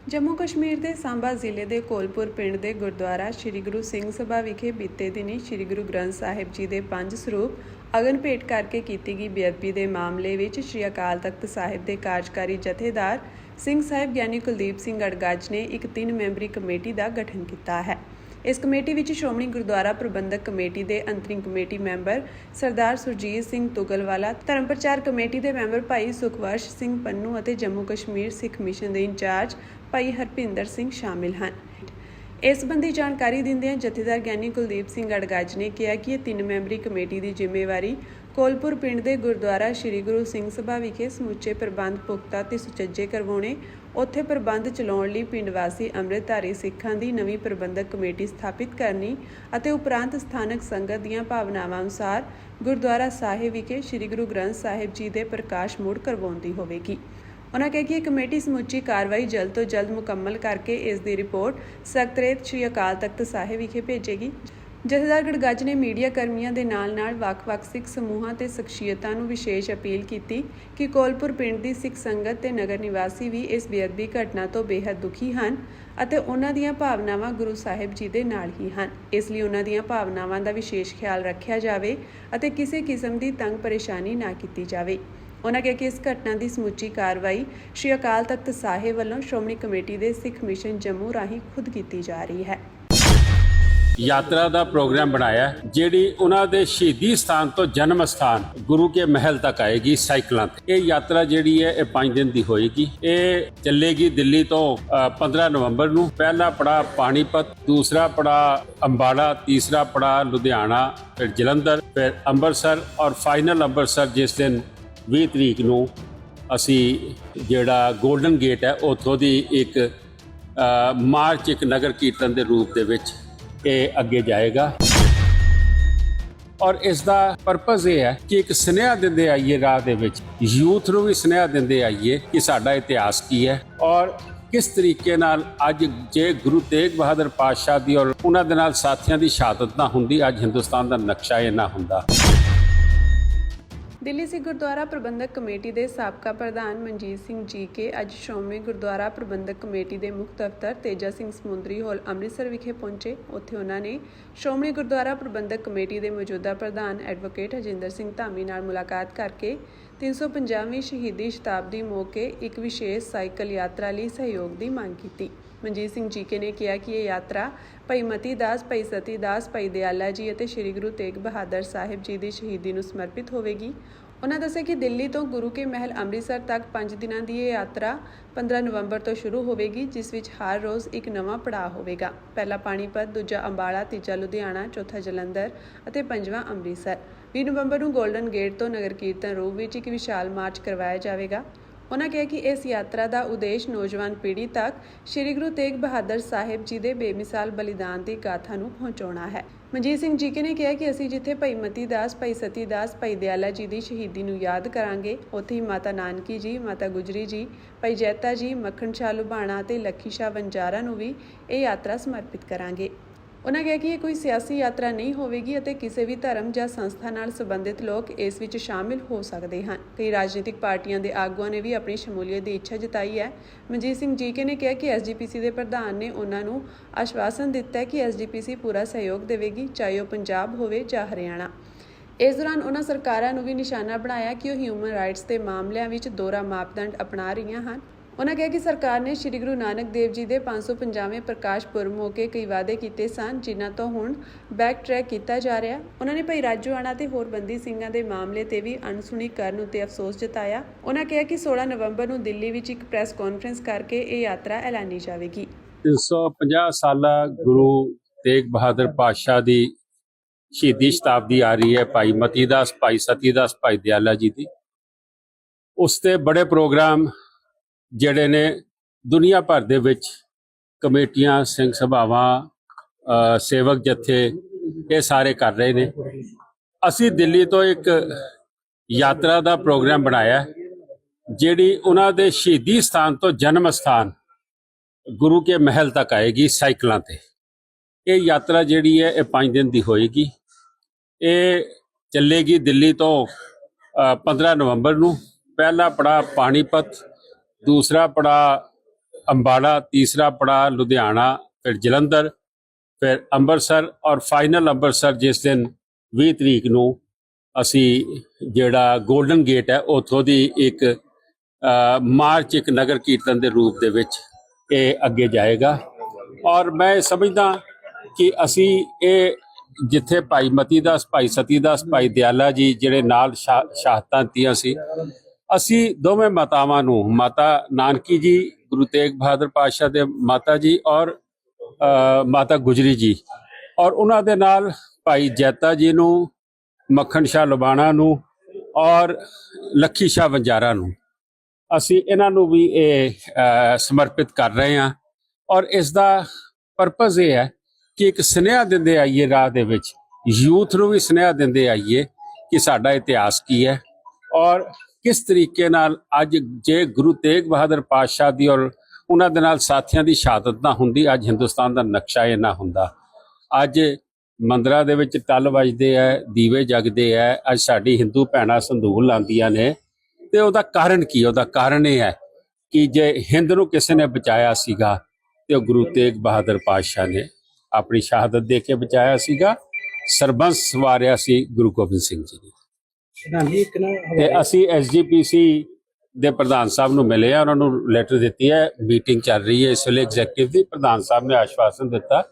ਜੰਮੂ ਕਸ਼ਮੀਰ ਦੇ ਸਾਂਬਾ ਜ਼ਿਲ੍ਹੇ ਦੇ ਕੋਲਪੁਰ ਪਿੰਡ ਦੇ ਗੁਰਦੁਆਰਾ ਸ੍ਰੀ ਗੁਰੂ ਸਿੰਘ ਸਭਾ ਵਿਖੇ ਬੀਤੇ ਦਿਨੀ ਸ੍ਰੀ ਗੁਰੂ ਗ੍ਰੰਥ ਸਾਹਿਬ ਜੀ ਦੇ 5 ਸਰੂਪ ਅਗਨ ਭੇਟ ਕਰਕੇ ਕੀਤੀ ਗਈ ਬੇਅਦਬੀ ਦੇ ਮਾਮਲੇ ਵਿੱਚ ਸ੍ਰੀ ਅਕਾਲ ਤਖਤ ਸਾਹਿਬ ਦੇ ਕਾਰਜਕਾਰੀ ਜਥੇਦਾਰ ਸਿੰਘ ਸਾਹਿਬ ਗਿਆਨੀ ਕੁਲਦੀਪ ਸਿੰਘ ਅੜਗੱਜ ਨੇ ਇੱਕ 3 ਮੈਂਬਰੀ ਕਮੇਟੀ ਦਾ ਗਠਨ ਕੀਤਾ ਹੈ। ਇਸ ਕਮੇਟੀ ਵਿੱਚ ਸ਼੍ਰੋਮਣੀ ਗੁਰਦੁਆਰਾ ਪ੍ਰਬੰਧਕ ਕਮੇਟੀ ਦੇ ਅੰਤਰਿਮ ਕਮੇਟੀ ਮੈਂਬਰ ਸਰਦਾਰ ਸੁਰਜੀਤ ਸਿੰਘ ਤੁਗਲਵਾਲਾ, ਧਰਮ ਪ੍ਰਚਾਰ ਕਮੇਟੀ ਦੇ ਮੈਂਬਰ ਭਾਈ ਸੁਖਵਰਸ਼ ਸਿੰਘ ਪੰਨੂ ਅਤੇ ਜੰਮੂ ਕਸ਼ਮੀਰ ਸਿੱਖ ਮਿਸ਼ਨ ਦੇ ਇੰਚਾਰਜ ਭਾਈ ਹਰਪਿੰਦਰ ਸਿੰਘ ਸ਼ਾਮਿਲ ਹਨ। ਇਸ ਸੰਬੰਧੀ ਜਾਣਕਾਰੀ ਦਿੰਦਿਆਂ ਜਥੇਦਾਰ ਗਿਆਨੀ ਕੁਲਦੀਪ ਸਿੰਘ ਅੜਗੱਜ ਨੇ ਕਿਹਾ ਕਿ ਇਹ 3 ਮੈਂਬਰੀ ਕਮੇਟੀ ਦੀ ਜ਼ਿੰਮੇਵਾਰੀ ਕੋਲਪੁਰ ਪਿੰਡ ਦੇ ਗੁਰਦੁਆਰਾ ਸ੍ਰੀ ਗੁਰੂ ਸਿੰਘ ਸਭਾ ਵਿਖੇ ਸਮੁੱਚੇ ਪ੍ਰਬੰਧ ਪੁਖਤਾ ਤੇ ਸੁਚੱਜੇ ਕਰਵਾਉਣੇ, ਉੱਥੇ ਪ੍ਰਬੰਧ ਚਲਾਉਣ ਲਈ ਪਿੰਡ ਵਾਸੀ ਅੰਮ੍ਰਿਤਧਾਰੀ ਸਿੱਖਾਂ ਦੀ ਨਵੀਂ ਪ੍ਰਬੰਧਕ ਕਮੇਟੀ ਸਥਾਪਿਤ ਕਰਨੀ ਅਤੇ ਉਪਰੰਤ ਸਥਾਨਕ ਸੰਗਤ ਦੀਆਂ ਭਾਵਨਾਵਾਂ ਅਨੁਸਾਰ ਗੁਰਦੁਆਰਾ ਸਾਹਿਬ ਵਿਖੇ ਸ੍ਰੀ ਗੁਰੂ ਗ੍ਰੰਥ ਸਾਹਿਬ ਜੀ ਦੇ ਪ੍ਰਕਾਸ਼ ਮੁੜ ਕਰਵਾਉਣ ਦੀ ਹੋਵੇਗੀ। ਉਨ੍ਹਾਂ ਕਿਹਾ ਕਿ ਇਹ ਕਮੇਟੀ ਸਮੁੱਚੀ ਕਾਰਵਾਈ ਜਲਦ ਤੋਂ ਜਲਦ ਮੁਕੰਮਲ ਕਰਕੇ ਇਸ ਦੀ ਰਿਪੋਰਟ ਸਕੱਤਰੇਤ ਸ੍ਰੀ ਅਕਾਲ ਤਖਤ ਸਾਹਿਬ ਵਿਖੇ ਭੇਜੇਗੀ। ਜਥੇਦਾਰ ਗੜਗੱਜ ਨੇ ਮੀਡੀਆ ਕਰਮੀਆਂ ਦੇ ਨਾਲ-ਨਾਲ ਵੱਖ-ਵੱਖ ਸਿੱਖ ਸਮੂਹਾਂ ਤੇ ਸ਼ਖਸੀਅਤਾਂ ਨੂੰ ਵਿਸ਼ੇਸ਼ ਅਪੀਲ ਕੀਤੀ ਕਿ ਕੋਲਪੁਰ ਪਿੰਡ ਦੀ ਸਿੱਖ ਸੰਗਤ ਤੇ ਨਗਰ ਨਿਵਾਸੀ ਵੀ ਇਸ ਬੇਅਦਬੀ ਘਟਨਾ ਤੋਂ ਬੇਹੱਦ ਦੁਖੀ ਹਨ ਅਤੇ ਉਹਨਾਂ ਦੀਆਂ ਭਾਵਨਾਵਾਂ ਗੁਰੂ ਸਾਹਿਬ ਜੀ ਦੇ ਨਾਲ ਹੀ ਹਨ। ਇਸ ਲਈ ਉਹਨਾਂ ਦੀਆਂ ਭਾਵਨਾਵਾਂ ਦਾ ਵਿਸ਼ੇਸ਼ ਖਿਆਲ ਰੱਖਿਆ ਜਾਵੇ ਅਤੇ ਕਿਸੇ ਕਿਸਮ ਦੀ ਤੰਗ ਪਰੇਸ਼ਾਨੀ ਨਾ ਕੀਤੀ ਜਾਵੇ। ਉਨ੍ਹਾਂ ਕਿਹਾ ਕਿ ਇਸ ਘਟਨਾ ਦੀ ਸਮੁੱਚੀ ਕਾਰਵਾਈ ਸ੍ਰੀ ਅਕਾਲ ਤਖਤ ਸਾਹਿਬ ਵੱਲੋਂ ਸ਼੍ਰੋਮਣੀ ਕਮੇਟੀ ਦੇ ਸਿੱਖ ਮਿਸ਼ਨ ਜੰਮੂ ਰਾਹੀਂ ਖੁਦ ਕੀਤੀ ਜਾ ਰਹੀ ਹੈ। ਯਾਤਰਾ ਦਾ ਪ੍ਰੋਗਰਾਮ ਬਣਾਇਆ ਹੈ, ਜਿਹੜੀ ਉਹਨਾਂ ਦੇ ਸ਼ਹੀਦੀ ਸਥਾਨ ਤੋਂ ਜਨਮ ਸਥਾਨ ਗੁਰੂ ਕੇ ਮਹਿਲ ਤੱਕ ਆਏਗੀ ਸਾਈਕਲਾਂ ਤੇ। ਇਹ ਯਾਤਰਾ ਜਿਹੜੀ ਹੈ ਇਹ 5 ਦਿਨ ਦੀ ਹੋਏਗੀ। ਇਹ ਚੱਲੇਗੀ ਦਿੱਲੀ ਤੋਂ 15 ਨਵੰਬਰ ਨੂੰ। ਪਹਿਲਾ ਪੜਾਅ ਪਾਣੀਪਤ, ਦੂਸਰਾ ਪੜਾਅ ਅੰਬਾਲਾ, ਤੀਸਰਾ ਪੜਾਅ ਲੁਧਿਆਣਾ, ਫਿਰ ਜਲੰਧਰ, ਫਿਰ ਅੰਮ੍ਰਿਤਸਰ ਔਰ ਫਾਈਨਲ ਅੰਮ੍ਰਿਤਸਰ ਜਿਸ ਦਿਨ 20 ਤਰੀਕ ਨੂੰ ਅਸੀਂ ਜਿਹੜਾ ਗੋਲਡਨ ਗੇਟ ਹੈ ਉੱਥੋਂ ਦੀ ਇੱਕ ਮਾਰਚ, ਇੱਕ ਨਗਰ ਕੀਰਤਨ ਦੇ ਰੂਪ ਦੇ ਵਿੱਚ ਇਹ ਅੱਗੇ ਜਾਏਗਾ। ਔਰ ਇਸ ਦਾ ਪਰਪਸ ਇਹ ਹੈ ਕਿ ਇੱਕ ਸੁਨੇਹਾ ਦਿੰਦੇ ਆਈਏ ਰਾਹ ਦੇ ਵਿੱਚ, ਯੂਥ ਨੂੰ ਵੀ ਸੁਨੇਹਾ ਦਿੰਦੇ ਆਈਏ ਕਿ ਸਾਡਾ ਇਤਿਹਾਸ ਕੀ ਹੈ ਔਰ ਕਿਸ ਤਰੀਕੇ ਨਾਲ ਅੱਜ ਜੇ ਗੁਰੂ ਤੇਗ ਬਹਾਦਰ ਪਾਤਸ਼ਾਹ ਦੀ ਔਰ ਉਹਨਾਂ ਦੇ ਨਾਲ ਸਾਥੀਆਂ ਦੀ ਸ਼ਹਾਦਤ ਨਾ ਹੁੰਦੀ, ਅੱਜ ਹਿੰਦੁਸਤਾਨ ਦਾ ਨਕਸ਼ਾ ਇਹ ਨਾ ਹੁੰਦਾ। ਦਿੱਲੀ ਸਿੱਖ ਗੁਰਦੁਆਰਾ ਪ੍ਰਬੰਧਕ ਕਮੇਟੀ ਦੇ ਸਾਬਕਾ ਪ੍ਰਧਾਨ ਮਨਜੀਤ ਸਿੰਘ ਜੀਕੇ ਅੱਜ ਸ਼੍ਰੋਮਣੀ ਗੁਰਦੁਆਰਾ ਪ੍ਰਬੰਧਕ ਕਮੇਟੀ ਦੇ ਮੁੱਖ ਦਫ਼ਤਰ ਤੇਜਾ ਸਿੰਘ ਸਮੁੰਦਰੀ ਹਾਲ ਅੰਮ੍ਰਿਤਸਰ ਵਿਖੇ ਪਹੁੰਚੇ। ਉੱਥੇ ਉਹਨਾਂ ਨੇ ਸ਼੍ਰੋਮਣੀ ਗੁਰਦੁਆਰਾ ਪ੍ਰਬੰਧਕ ਕਮੇਟੀ ਦੇ ਮੌਜੂਦਾ ਪ੍ਰਧਾਨ ਐਡਵੋਕੇਟ ਹਰਜਿੰਦਰ ਸਿੰਘ ਧਾਮੀ ਨਾਲ ਮੁਲਾਕਾਤ ਕਰਕੇ 350ਵੀਂ ਸ਼ਹੀਦੀ ਸ਼ਤਾਬਦੀ ਮੌਕੇ ਇੱਕ ਵਿਸ਼ੇਸ਼ ਸਾਈਕਲ ਯਾਤਰਾ ਲਈ ਸਹਿਯੋਗ ਦੀ ਮੰਗ ਕੀਤੀ। ਮਨਜੀਤ ਸਿੰਘ ਜੀਕੇ ਨੇ ਕਿਹਾ ਕਿ ਇਹ ਯਾਤਰਾ ਭਾਈ ਮਤੀ ਦਾਸ, ਭਾਈ ਸਤੀ ਦਾਸ, ਭਾਈ ਦਿਆਲਾ ਜੀ ਅਤੇ ਸ੍ਰੀ ਗੁਰੂ ਤੇਗ ਬਹਾਦਰ ਸਾਹਿਬ ਜੀ ਦੀ ਸ਼ਹੀਦੀ ਨੂੰ ਸਮਰਪਿਤ ਹੋਵੇਗੀ। ਉਹਨਾਂ ਦੱਸਿਆ ਕਿ ਦਿੱਲੀ ਤੋਂ ਗੁਰੂ ਕੇ ਮਹਿਲ ਅੰਮ੍ਰਿਤਸਰ ਤੱਕ 5 ਦਿਨਾਂ ਦੀ ਇਹ ਯਾਤਰਾ 15 ਨਵੰਬਰ ਤੋਂ ਸ਼ੁਰੂ ਹੋਵੇਗੀ, ਜਿਸ ਵਿੱਚ ਹਰ ਰੋਜ਼ ਇੱਕ ਨਵਾਂ ਪੜਾਅ ਹੋਵੇਗਾ। ਪਹਿਲਾ ਪਾਣੀਪਤ, ਦੂਜਾ ਅੰਬਾਲਾ, ਤੀਜਾ ਲੁਧਿਆਣਾ, ਚੌਥਾ ਜਲੰਧਰ ਅਤੇ ਪੰਜਵਾਂ ਅੰਮ੍ਰਿਤਸਰ। 20 ਨਵੰਬਰ ਨੂੰ ਗੋਲਡਨ ਗੇਟ ਤੋਂ ਨਗਰ ਕੀਰਤਨ ਰੂਪ ਵਿੱਚ ਇੱਕ ਵਿਸ਼ਾਲ ਮਾਰਚ ਕਰਵਾਇਆ ਜਾਵੇਗਾ। ਉਹਨਾਂ ਕਿਹਾ ਕਿ ਇਸ ਯਾਤਰਾ ਦਾ ਉਦੇਸ਼ ਨੌਜਵਾਨ ਪੀੜ੍ਹੀ ਤੱਕ ਸ੍ਰੀ ਗੁਰੂ ਤੇਗ ਬਹਾਦਰ ਸਾਹਿਬ ਜੀ ਦੇ ਬੇਮਿਸਾਲ ਬਲੀਦਾਨ ਦੀ ਗਾਥਾ ਨੂੰ ਪਹੁੰਚਾਉਣਾ ਹੈ। ਮਨਜੀਤ ਸਿੰਘ ਜੀਕੇ ਨੇ ਕਿਹਾ ਕਿ ਅਸੀਂ ਜਿੱਥੇ ਭਾਈ ਮਤੀ ਦਾਸ, ਭਾਈ ਸਤੀ ਦਾਸ, ਭਾਈ ਦਿਆਲਾ ਜੀ ਦੀ ਸ਼ਹੀਦੀ ਨੂੰ ਯਾਦ ਕਰਾਂਗੇ, ਉੱਥੇ ਹੀ ਮਾਤਾ ਨਾਨਕੀ ਜੀ, ਮਾਤਾ ਗੁਜਰੀ ਜੀ, ਭਾਈ ਜੈਤਾ ਜੀ, ਮੱਖਣ ਸ਼ਾਹ ਲੁਬਾਣਾ ਅਤੇ ਲੱਖੀ ਸ਼ਾਹ ਵਣਜਾਰਾ ਨੂੰ ਵੀ ਇਹ ਯਾਤਰਾ ਸਮਰਪਿਤ ਕਰਾਂਗੇ। ਉਹਨਾਂ ਕਿਹਾ ਕਿ ਇਹ ਕੋਈ ਸਿਆਸੀ ਯਾਤਰਾ ਨਹੀਂ ਹੋਵੇਗੀ ਅਤੇ ਕਿਸੇ ਵੀ ਧਰਮ ਜਾਂ ਸੰਸਥਾ ਨਾਲ ਸੰਬੰਧਿਤ ਲੋਕ ਇਸ ਵਿੱਚ ਸ਼ਾਮਿਲ ਹੋ ਸਕਦੇ ਹਨ। ਕਈ ਰਾਜਨੀਤਿਕ ਪਾਰਟੀਆਂ ਦੇ ਆਗੂਆਂ ਨੇ ਵੀ ਆਪਣੀ ਸ਼ਮੂਲੀਅਤ ਦੀ ਇੱਛਾ ਜਤਾਈ ਹੈ। ਮਨਜੀਤ ਸਿੰਘ ਜੀਕੇ ਨੇ ਕਿਹਾ ਕਿ ਐਸਜੀਪੀਸੀ ਦੇ ਪ੍ਰਧਾਨ ਨੇ ਉਹਨਾਂ ਨੂੰ ਆਸ਼ਵਾਸਨ ਦਿੱਤਾ ਹੈ ਕਿ ਐਸਜੀਪੀਸੀ ਪੂਰਾ ਸਹਿਯੋਗ ਦੇਵੇਗੀ, ਚਾਹੇ ਉਹ ਪੰਜਾਬ ਹੋਵੇ ਜਾਂ ਹਰਿਆਣਾ। ਇਸ ਦੌਰਾਨ ਉਹਨਾਂ ਸਰਕਾਰਾਂ ਨੂੰ ਵੀ ਨਿਸ਼ਾਨਾ ਬਣਾਇਆ ਕਿ ਉਹ ਹਿਊਮਨ ਰਾਈਟਸ ਦੇ ਮਾਮਲਿਆਂ ਵਿੱਚ ਦੋਹਰਾ ਮਾਪਦੰਡ ਅਪਣਾ ਰਹੀਆਂ ਹਨ। ਉਹਨਾਂ ਕਿਹਾ ਕਿ ਸਰਕਾਰ ਨੇ ਸ੍ਰੀ ਗੁਰੂ ਨਾਨਕ ਦੇਵ ਜੀ ਦੇ 550ਵੇਂ ਪ੍ਰਕਾਸ਼ ਪੁਰਬ ਮੌਕੇ ਕਈ ਵਾਅਦੇ ਕੀਤੇ ਸਨ, ਜਿਨ੍ਹਾਂ ਤੋਂ ਹੁਣ ਬੈਕ ਟਰੈਕ ਕੀਤਾ ਜਾ ਰਿਹਾ। ਉਹਨਾਂ ਨੇ ਭਾਈ ਰਾਜੋਆਣਾ ਤੇ ਹੋਰ ਬੰਦੀ ਸਿੰਘਾਂ ਦੇ ਮਾਮਲੇ ਤੇ ਵੀ ਅਣਸੁਣੀ ਕਰਨ ਉੱਤੇ ਅਫਸੋਸ ਜਤਾਇਆ। ਉਹਨਾਂ ਕਿਹਾ ਕਿ 16 ਨਵੰਬਰ ਨੂੰ ਦਿੱਲੀ ਵਿੱਚ ਇੱਕ ਪ੍ਰੈਸ ਕਾਨਫਰੰਸ ਕਰਕੇ ਇਹ ਯਾਤਰਾ ਐਲਾਨੀ ਜਾਵੇਗੀ। 350 ਸਾਲਾ ਗੁਰੂ ਤੇਗ ਬਹਾਦਰ ਪਾਤਸ਼ਾਹ ਦੀ ਸ਼ਹੀਦੀ ਸ਼ਤਾਬਦੀ ਆ ਰਹੀ ਹੈ, ਭਾਈ ਮਤੀ ਦਾਸ, ਭਾਈ ਸਤੀ ਦਾਸ, ਭਾਈ ਦਿਆਲਾ ਜੀ ਦੀ। ਉਸ ਤੇ ਬੜੇ ਪ੍ਰੋਗਰਾਮ ਜਿਹੜੇ ਨੇ ਦੁਨੀਆ ਭਰ ਦੇ ਵਿੱਚ ਕਮੇਟੀਆਂ, ਸਿੰਘ ਸਭਾਵਾਂ, ਸੇਵਕ ਜਥੇ ਇਹ ਸਾਰੇ ਕਰ ਰਹੇ ਨੇ। ਅਸੀਂ ਦਿੱਲੀ ਤੋਂ ਇੱਕ ਯਾਤਰਾ ਦਾ ਪ੍ਰੋਗਰਾਮ ਬਣਾਇਆ, ਜਿਹੜੀ ਉਹਨਾਂ ਦੇ ਸ਼ਹੀਦੀ ਸਥਾਨ ਤੋਂ ਜਨਮ ਸਥਾਨ ਗੁਰੂ ਕੇ ਮਹਿਲ ਤੱਕ ਆਏਗੀ ਸਾਈਕਲਾਂ ਤੇ। ਇਹ ਯਾਤਰਾ ਜਿਹੜੀ ਹੈ ਇਹ 5 ਦਿਨ ਦੀ ਹੋਏਗੀ। ਇਹ ਚੱਲੇਗੀ ਦਿੱਲੀ ਤੋਂ 15 ਨਵੰਬਰ ਨੂੰ। ਪਹਿਲਾ ਪੜਾਅ ਪਾਣੀਪਤ, ਦੂਸਰਾ ਪੜਾਅ ਅੰਬਾਲਾ, ਤੀਸਰਾ ਪੜਾਅ ਲੁਧਿਆਣਾ, ਫਿਰ ਜਲੰਧਰ, ਫਿਰ ਅੰਮ੍ਰਿਤਸਰ ਔਰ ਫਾਈਨਲ ਅੰਮ੍ਰਿਤਸਰ ਜਿਸ ਦਿਨ 20 ਤਰੀਕ ਨੂੰ ਅਸੀਂ ਜਿਹੜਾ ਗੋਲਡਨ ਗੇਟ ਹੈ ਉੱਥੋਂ ਦੀ ਇੱਕ ਮਾਰਚ, ਇੱਕ ਨਗਰ ਕੀਰਤਨ ਦੇ ਰੂਪ ਦੇ ਵਿੱਚ ਇਹ ਅੱਗੇ ਜਾਏਗਾ। ਔਰ ਮੈਂ ਸਮਝਦਾ ਕਿ ਅਸੀਂ ਇਹ ਜਿੱਥੇ ਭਾਈ ਮਤੀ ਦਾਸ, ਭਾਈ ਸਤੀ ਦਾਸ, ਭਾਈ ਦਿਆਲਾ ਜੀ ਜਿਹੜੇ ਨਾਲ ਸ਼ਹਾਦਤਾਂ ਦਿੱਤੀਆਂ ਸੀ, ਅਸੀਂ ਦੋਵੇਂ ਮਾਤਾਵਾਂ ਨੂੰ, ਮਾਤਾ ਨਾਨਕੀ ਜੀ ਗੁਰੂ ਤੇਗ ਬਹਾਦਰ ਪਾਤਸ਼ਾਹ ਦੇ ਮਾਤਾ ਜੀ ਔਰ ਮਾਤਾ ਗੁਜਰੀ ਜੀ, ਔਰ ਉਹਨਾਂ ਦੇ ਨਾਲ ਭਾਈ ਜੈਤਾ ਜੀ ਨੂੰ, ਮੱਖਣ ਸ਼ਾਹ ਲੁਬਾਣਾ ਨੂੰ ਔਰ ਲੱਖੀ ਸ਼ਾਹ ਵਣਜਾਰਾ ਨੂੰ, ਅਸੀਂ ਇਹਨਾਂ ਨੂੰ ਵੀ ਇਹ ਸਮਰਪਿਤ ਕਰ ਰਹੇ ਹਾਂ। ਔਰ ਇਸ ਦਾ ਪਰਪਸ ਇਹ ਹੈ ਕਿ ਇੱਕ ਸੁਨੇਹਾ ਦਿੰਦੇ ਆਈਏ ਰਾਹ ਦੇ ਵਿੱਚ, ਯੂਥ ਨੂੰ ਵੀ ਸੁਨੇਹਾ ਦਿੰਦੇ ਆਈਏ ਕਿ ਸਾਡਾ ਇਤਿਹਾਸ ਕੀ ਹੈ ਔਰ ਕਿਸ ਤਰੀਕੇ ਨਾਲ ਅੱਜ ਜੇ ਗੁਰੂ ਤੇਗ ਬਹਾਦਰ ਪਾਤਸ਼ਾਹ ਦੀ ਔਰ ਉਹਨਾਂ ਦੇ ਨਾਲ ਸਾਥੀਆਂ ਦੀ ਸ਼ਹਾਦਤ ਨਾ ਹੁੰਦੀ, ਅੱਜ ਹਿੰਦੁਸਤਾਨ ਦਾ ਨਕਸ਼ਾ ਇਹ ਨਾ ਹੁੰਦਾ। ਅੱਜ ਮੰਦਰਾਂ ਦੇ ਵਿੱਚ ਟੱਲ ਵੱਜਦੇ ਹੈ, ਦੀਵੇ ਜਗਦੇ ਹੈ, ਅੱਜ ਸਾਡੀ ਹਿੰਦੂ ਭੈਣਾਂ ਸੰਧੂਲ ਲਾਉਂਦੀਆਂ ਨੇ। ਤੇ ਉਹਦਾ ਕਾਰਨ ਕੀ? ਉਹਦਾ ਕਾਰਨ ਇਹ ਹੈ ਕਿ ਜੇ ਹਿੰਦ ਨੂੰ ਕਿਸੇ ਨੇ ਬਚਾਇਆ ਸੀਗਾ ਤੇ ਉਹ ਗੁਰੂ ਤੇਗ ਬਹਾਦਰ ਪਾਤਸ਼ਾਹ ਨੇ ਆਪਣੀ ਸ਼ਹਾਦਤ ਦੇ ਕੇ ਬਚਾਇਆ ਸੀਗਾ। ਸਰਬੰਸ ਵਾਰਿਆ ਸੀ ਗੁਰੂ ਗੋਬਿੰਦ ਸਿੰਘ ਜੀ ਨੇ। ਤੇ ਅਸੀਂ ਐਸਜੀਪੀਸੀ ਦੇ ਪ੍ਰਧਾਨ ਸਾਹਿਬ ਨੂੰ ਮਿਲੇ ਆ, ਉਹਨਾਂ ਨੂੰ ਲੈਟਰ ਦਿੱਤੀ ਹੈ, ਮੀਟਿੰਗ ਚੱਲ ਰਹੀ ਹੈ ਇਸ ਵੇਲੇ ਐਗਜ਼ੈਕਟਿਵ ਦੀ। ਪ੍ਰਧਾਨ ਸਾਹਿਬ ਨੇ ਆਸ਼ਵਾਸਨ ਦਿੱਤਾ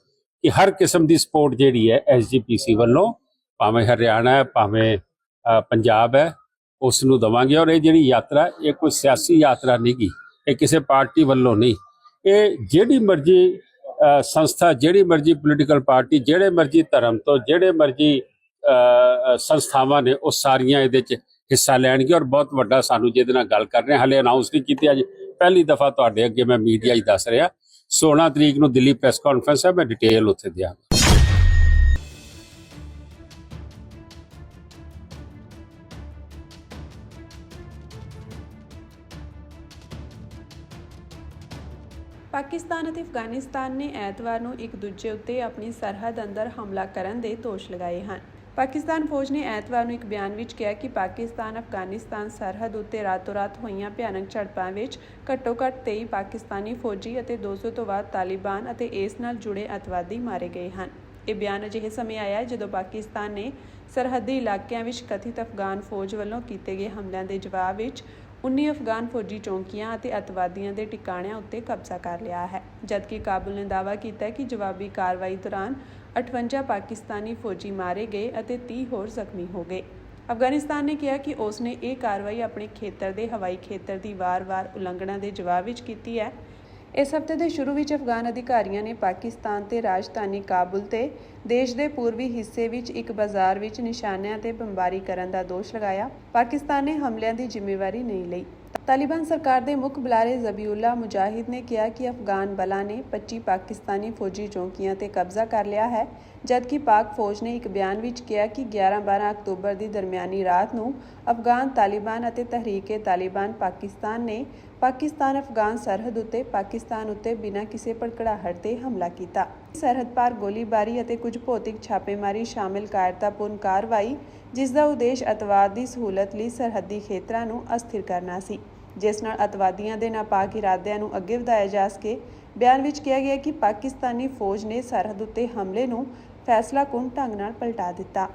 ਕਿ ਹਰ ਕਿਸਮ ਦੀ ਸਪੋਰਟ ਜਿਹੜੀ ਹੈ SGPC ਵੱਲੋਂ, ਭਾਵੇਂ ਹਰਿਆਣਾ ਹੈ ਭਾਵੇਂ ਪੰਜਾਬ ਹੈ, ਉਸ ਨੂੰ ਦੇਵਾਂਗੇ। ਔਰ ਇਹ ਜਿਹੜੀ ਯਾਤਰਾ ਇਹ ਕੋਈ ਸਿਆਸੀ ਯਾਤਰਾ ਨਹੀਂ ਗੀ, ਇਹ ਕਿਸੇ ਪਾਰਟੀ ਵੱਲੋਂ ਨਹੀਂ, ਇਹ ਜਿਹੜੀ ਮਰਜ਼ੀ ਸੰਸਥਾ, ਜਿਹੜੀ ਮਰਜ਼ੀ ਪੋਲੀਟੀਕਲ ਪਾਰਟੀ, ਜਿਹੜੇ ਮਰਜ਼ੀ ਧਰਮ ਤੋਂ, ਜਿਹੜੇ ਮਰਜ਼ੀ ਸੰਸਥਾਵਾਂ ਨੇ, ਉਹ ਸਾਰੀਆਂ ਇਹਦੇ 'ਚ ਹਿੱਸਾ ਲੈਣਗੇ। ਔਰ ਬਹੁਤ ਵੱਡਾ ਸਾਨੂੰ ਜਿਹਦੇ ਨਾਲ ਗੱਲ ਕਰ ਰਹੇ ਹਾਂ, ਹਾਲੇ ਅਨਾਊਂਸ ਨਹੀਂ ਕੀਤੀ, ਅੱਜ ਪਹਿਲੀ ਦਫਾ ਤੁਹਾਡੇ ਅੱਗੇ ਮੈਂ ਮੀਡੀਆ 'ਚ ਦੱਸ ਰਿਹਾ। 16 ਤਰੀਕ ਨੂੰ ਦਿੱਲੀ ਪ੍ਰੈਸ ਕਾਨਫਰੰਸ ਹੈ, ਮੈਂ ਡਿਟੇਲ ਉੱਥੇ ਦਿਆਂਗਾ। ਪਾਕਿਸਤਾਨ ਅਤੇ ਅਫਗਾਨਿਸਤਾਨ ਨੇ ਐਤਵਾਰ ਨੂੰ ਇੱਕ ਦੂਜੇ ਉੱਤੇ ਆਪਣੀ ਸਰਹੱਦ ਅੰਦਰ ਹਮਲਾ ਕਰਨ ਦੇ ਦੋਸ਼ ਲਗਾਏ ਹਨ। ਪਾਕਿਸਤਾਨ ਫੌਜ ਨੇ ਐਤਵਾਰ ਨੂੰ ਇੱਕ ਬਿਆਨ ਵਿੱਚ ਕਿਹਾ ਕਿ ਪਾਕਿਸਤਾਨ ਅਫਗਾਨਿਸਤਾਨ ਸਰਹੱਦ ਉੱਤੇ ਰਾਤੋਂ-ਰਾਤ ਹੋਈਆਂ ਭਿਆਨਕ ਝੜਪਾਂ ਵਿੱਚ ਘੱਟੋ-ਘੱਟ 23 ਪਾਕਿਸਤਾਨੀ ਫੌਜੀ ਅਤੇ 200 ਤੋਂ ਵੱਧ ਤਾਲਿਬਾਨ ਅਤੇ ਇਸ ਨਾਲ ਜੁੜੇ ਅੱਤਵਾਦੀ ਮਾਰੇ ਗਏ ਹਨ। ਇਹ ਬਿਆਨ ਅਜਿਹੇ ਸਮੇਂ ਆਇਆ ਜਦੋਂ ਪਾਕਿਸਤਾਨ ਨੇ ਸਰਹੱਦੀ ਇਲਾਕਿਆਂ ਵਿੱਚ ਕਥਿਤ ਅਫਗਾਨ ਫੌਜ ਵੱਲੋਂ ਕੀਤੇ ਗਏ ਹਮਲਿਆਂ ਦੇ ਜਵਾਬ ਵਿੱਚ 19 ਅਫਗਾਨ ਫੌਜੀ ਚੌਂਕੀਆਂ ਅਤੇ ਅੱਤਵਾਦੀਆਂ ਦੇ ਟਿਕਾਣਿਆਂ ਉੱਤੇ ਕਬਜ਼ਾ ਕਰ ਲਿਆ ਹੈ, ਜਦਕਿ ਕਾਬੁਲ ਨੇ ਦਾਅਵਾ ਕੀਤਾ ਕਿ ਜਵਾਬੀ ਕਾਰਵਾਈ ਦੌਰਾਨ 58 ਪਾਕਿਸਤਾਨੀ ਫੌਜੀ ਮਾਰੇ ਗਏ ਅਤੇ 30 ਹੋਰ ਜ਼ਖਮੀ ਹੋ ਗਏ। ਅਫਗਾਨਿਸਤਾਨ ਨੇ ਕਿਹਾ ਕਿ ਉਸ ਨੇ ਇਹ ਕਾਰਵਾਈ ਆਪਣੇ ਖੇਤਰ ਦੇ ਹਵਾਈ ਖੇਤਰ ਦੀ ਵਾਰ-ਵਾਰ ਉਲੰਘਣਾ ਦੇ ਜਵਾਬ ਵਿੱਚ ਕੀਤੀ ਹੈ। ਇਸ ਹਫ਼ਤੇ ਦੇ ਸ਼ੁਰੂ ਵਿੱਚ ਅਫਗਾਨ ਅਧਿਕਾਰੀਆਂ ਨੇ ਪਾਕਿਸਤਾਨ ਤੇ ਰਾਜਧਾਨੀ ਕਾਬੁਲ ਤੇ ਦੇਸ਼ ਦੇ ਪੂਰਬੀ ਹਿੱਸੇ ਵਿੱਚ ਇੱਕ ਬਾਜ਼ਾਰ ਵਿੱਚ ਨਿਸ਼ਾਨਿਆਂ ਤੇ ਬੰਬਾਰੀ ਕਰਨ ਦਾ ਦੋਸ਼ ਲਗਾਇਆ। ਪਾਕਿਸਤਾਨ ਨੇ ਹਮਲਿਆਂ ਦੀ ਜ਼ਿੰਮੇਵਾਰੀ ਨਹੀਂ ਲਈ। ਤਾਲਿਬਾਨ ਸਰਕਾਰ ਦੇ ਮੁੱਖ ਬੁਲਾਰੇ ਜ਼ਬੀਉੱਲਾ ਮੁਜਾਹਿਦ ਨੇ ਕਿਹਾ ਕਿ ਅਫਗਾਨ ਬਲਾਂ ਨੇ 25 ਪਾਕਿਸਤਾਨੀ ਫੌਜੀ ਚੌਂਕੀਆਂ ਤੇ ਕਬਜ਼ਾ ਕਰ ਲਿਆ ਹੈ, ਜਦਕਿ ਪਾਕ ਫੌਜ ਨੇ ਇੱਕ ਬਿਆਨ ਵਿੱਚ ਕਿਹਾ ਕਿ 11-12 ਅਕਤੂਬਰ ਦੀ ਦਰਮਿਆਨੀ ਰਾਤ ਨੂੰ ਅਫਗਾਨ ਤਾਲਿਬਾਨ ਅਤੇ ਤਹਿਰੀਕ-ਏ-ਤਾਲਿਬਾਨ ਪਾਕਿਸਤਾਨ ਨੇ ਪਾਕਿਸਤਾਨ ਅਫਗਾਨ ਸਰਹੱਦ ਉੱਤੇ ਪਾਕਿਸਤਾਨ ਉੱਤੇ ਬਿਨਾਂ ਕਿਸੇ ਭੜਕੜਾਹਟ ਦੇ ਹਮਲਾ ਕੀਤਾ। ਸਰਹੱਦ ਪਾਰ ਗੋਲੀਬਾਰੀ ਅਤੇ ਕੁਝ ਭੌਤਿਕ ਛਾਪੇਮਾਰੀ ਸ਼ਾਮਿਲ ਕਾਇਰਤਾਪੂਰਨ ਕਾਰਵਾਈ, ਜਿਸ ਦਾ ਉਦੇਸ਼ ਅੱਤਵਾਦ ਦੀ ਸਹੂਲਤ ਲਈ ਸਰਹੱਦੀ ਖੇਤਰਾਂ ਨੂੰ ਅਸਥਿਰ ਕਰਨਾ ਸੀ, ਜਿਸ ਨਾਲ ਅੱਤਵਾਦੀਆਂ ਦੇ ਨਾਪਾਕ ਇਰਾਦਿਆਂ ਨੂੰ ਅੱਗੇ ਵਧਾਇਆ ਜਾ ਸਕੇ। ਬਿਆਨ ਵਿੱਚ ਕਿਹਾ ਗਿਆ ਕਿ ਪਾਕਿਸਤਾਨੀ ਫੌਜ ਨੇ ਸਰਹੱਦ ਉੱਤੇ ਹਮਲੇ ਨੂੰ ਫੈਸਲਾਕੁੰਨ ਢੰਗ ਨਾਲ ਪਲਟਾ ਦਿੱਤਾ।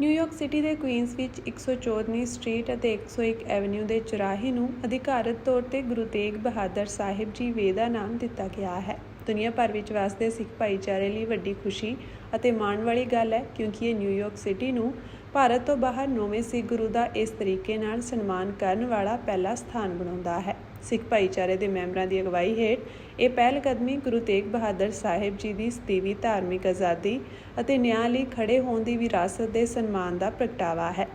ਨਿਊਯਾਰਕ ਸਿਟੀ ਦੇ ਕੁਈਨਸ ਵਿੱਚ 114ਵੀਂ ਸਟਰੀਟ ਅਤੇ 101 ਐਵਨਿਊ ਦੇ ਚੁਰਾਹੇ ਨੂੰ ਅਧਿਕਾਰਤ ਤੌਰ ਤੇ ਗੁਰੂ ਤੇਗ ਬਹਾਦਰ ਸਾਹਿਬ ਜੀ ਵੇ ਦਾ ਨਾਮ ਦਿੱਤਾ ਗਿਆ ਹੈ। ਦੁਨੀਆ ਭਰ ਵਿੱਚ ਵਸਦੇ ਸਿੱਖ ਭਾਈਚਾਰੇ ਲਈ ਵੱਡੀ ਖੁਸ਼ੀ ਅਤੇ ਮਾਣ ਵਾਲੀ ਗੱਲ ਹੈ, ਕਿਉਂਕਿ ਇਹ ਨਿਊਯਾਰਕ ਸਿਟੀ ਨੂੰ ਭਾਰਤ ਤੋਂ ਬਾਹਰ 9ਵੇਂ ਸਿੱਖ ਗੁਰੂ ਦਾ ਇਸ ਤਰੀਕੇ ਨਾਲ ਸਨਮਾਨ ਕਰਨ ਵਾਲਾ ਪਹਿਲਾ ਸਥਾਨ ਬਣਾਉਂਦਾ ਹੈ। ਸਿੱਖ ਭਾਈਚਾਰੇ ਦੇ ਮੈਂਬਰਾਂ ਦੀ ਅਗਵਾਈ ਹੇਠ ਇਹ ਪਹਿਲ ਕਦਮੀ ਗੁਰੂ ਤੇਗ ਬਹਾਦਰ ਸਾਹਿਬ ਜੀ ਦੀ 27ਵੀਂ ਧਾਰਮਿਕ ਆਜ਼ਾਦੀ ਅਤੇ ਨਿਆਂ ਲਈ ਖੜੇ ਹੋਣ ਦੀ ਵਿਰਾਸਤ ਦੇ ਸਨਮਾਨ ਦਾ ਪ੍ਰਗਟਾਵਾ ਹੈ।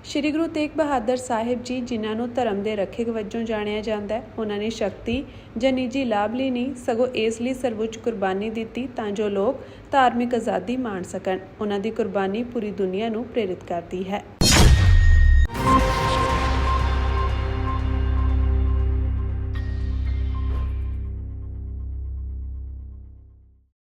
ਸ਼੍ਰੀ ਗੁਰੂ ਤੇਗ ਬਹਾਦਰ ਸਾਹਿਬ ਜੀ, ਜਿਨ੍ਹਾਂ ਨੂੰ ਧਰਮ ਦੇ ਰੱਖਿਅਕ ਵਜੋਂ ਜਾਣਿਆ ਜਾਂਦਾ ਹੈ, ਉਹਨਾਂ ਨੇ ਸ਼ਕਤੀ ਜਾਂ ਨਿੱਜੀ ਲਾਭ ਲਈ ਨਹੀਂ, ਸਗੋਂ ਇਸ ਲਈ ਸਰਵਉੱਚ ਕੁਰਬਾਨੀ ਦਿੱਤੀ ਤਾਂ ਜੋ ਲੋਕ ਧਾਰਮਿਕ ਆਜ਼ਾਦੀ ਮਾਣ ਸਕਣ। ਉਹਨਾਂ ਦੀ ਕੁਰਬਾਨੀ ਪੂਰੀ ਦੁਨੀਆ ਨੂੰ ਪ੍ਰੇਰਿਤ ਕਰਦੀ ਹੈ।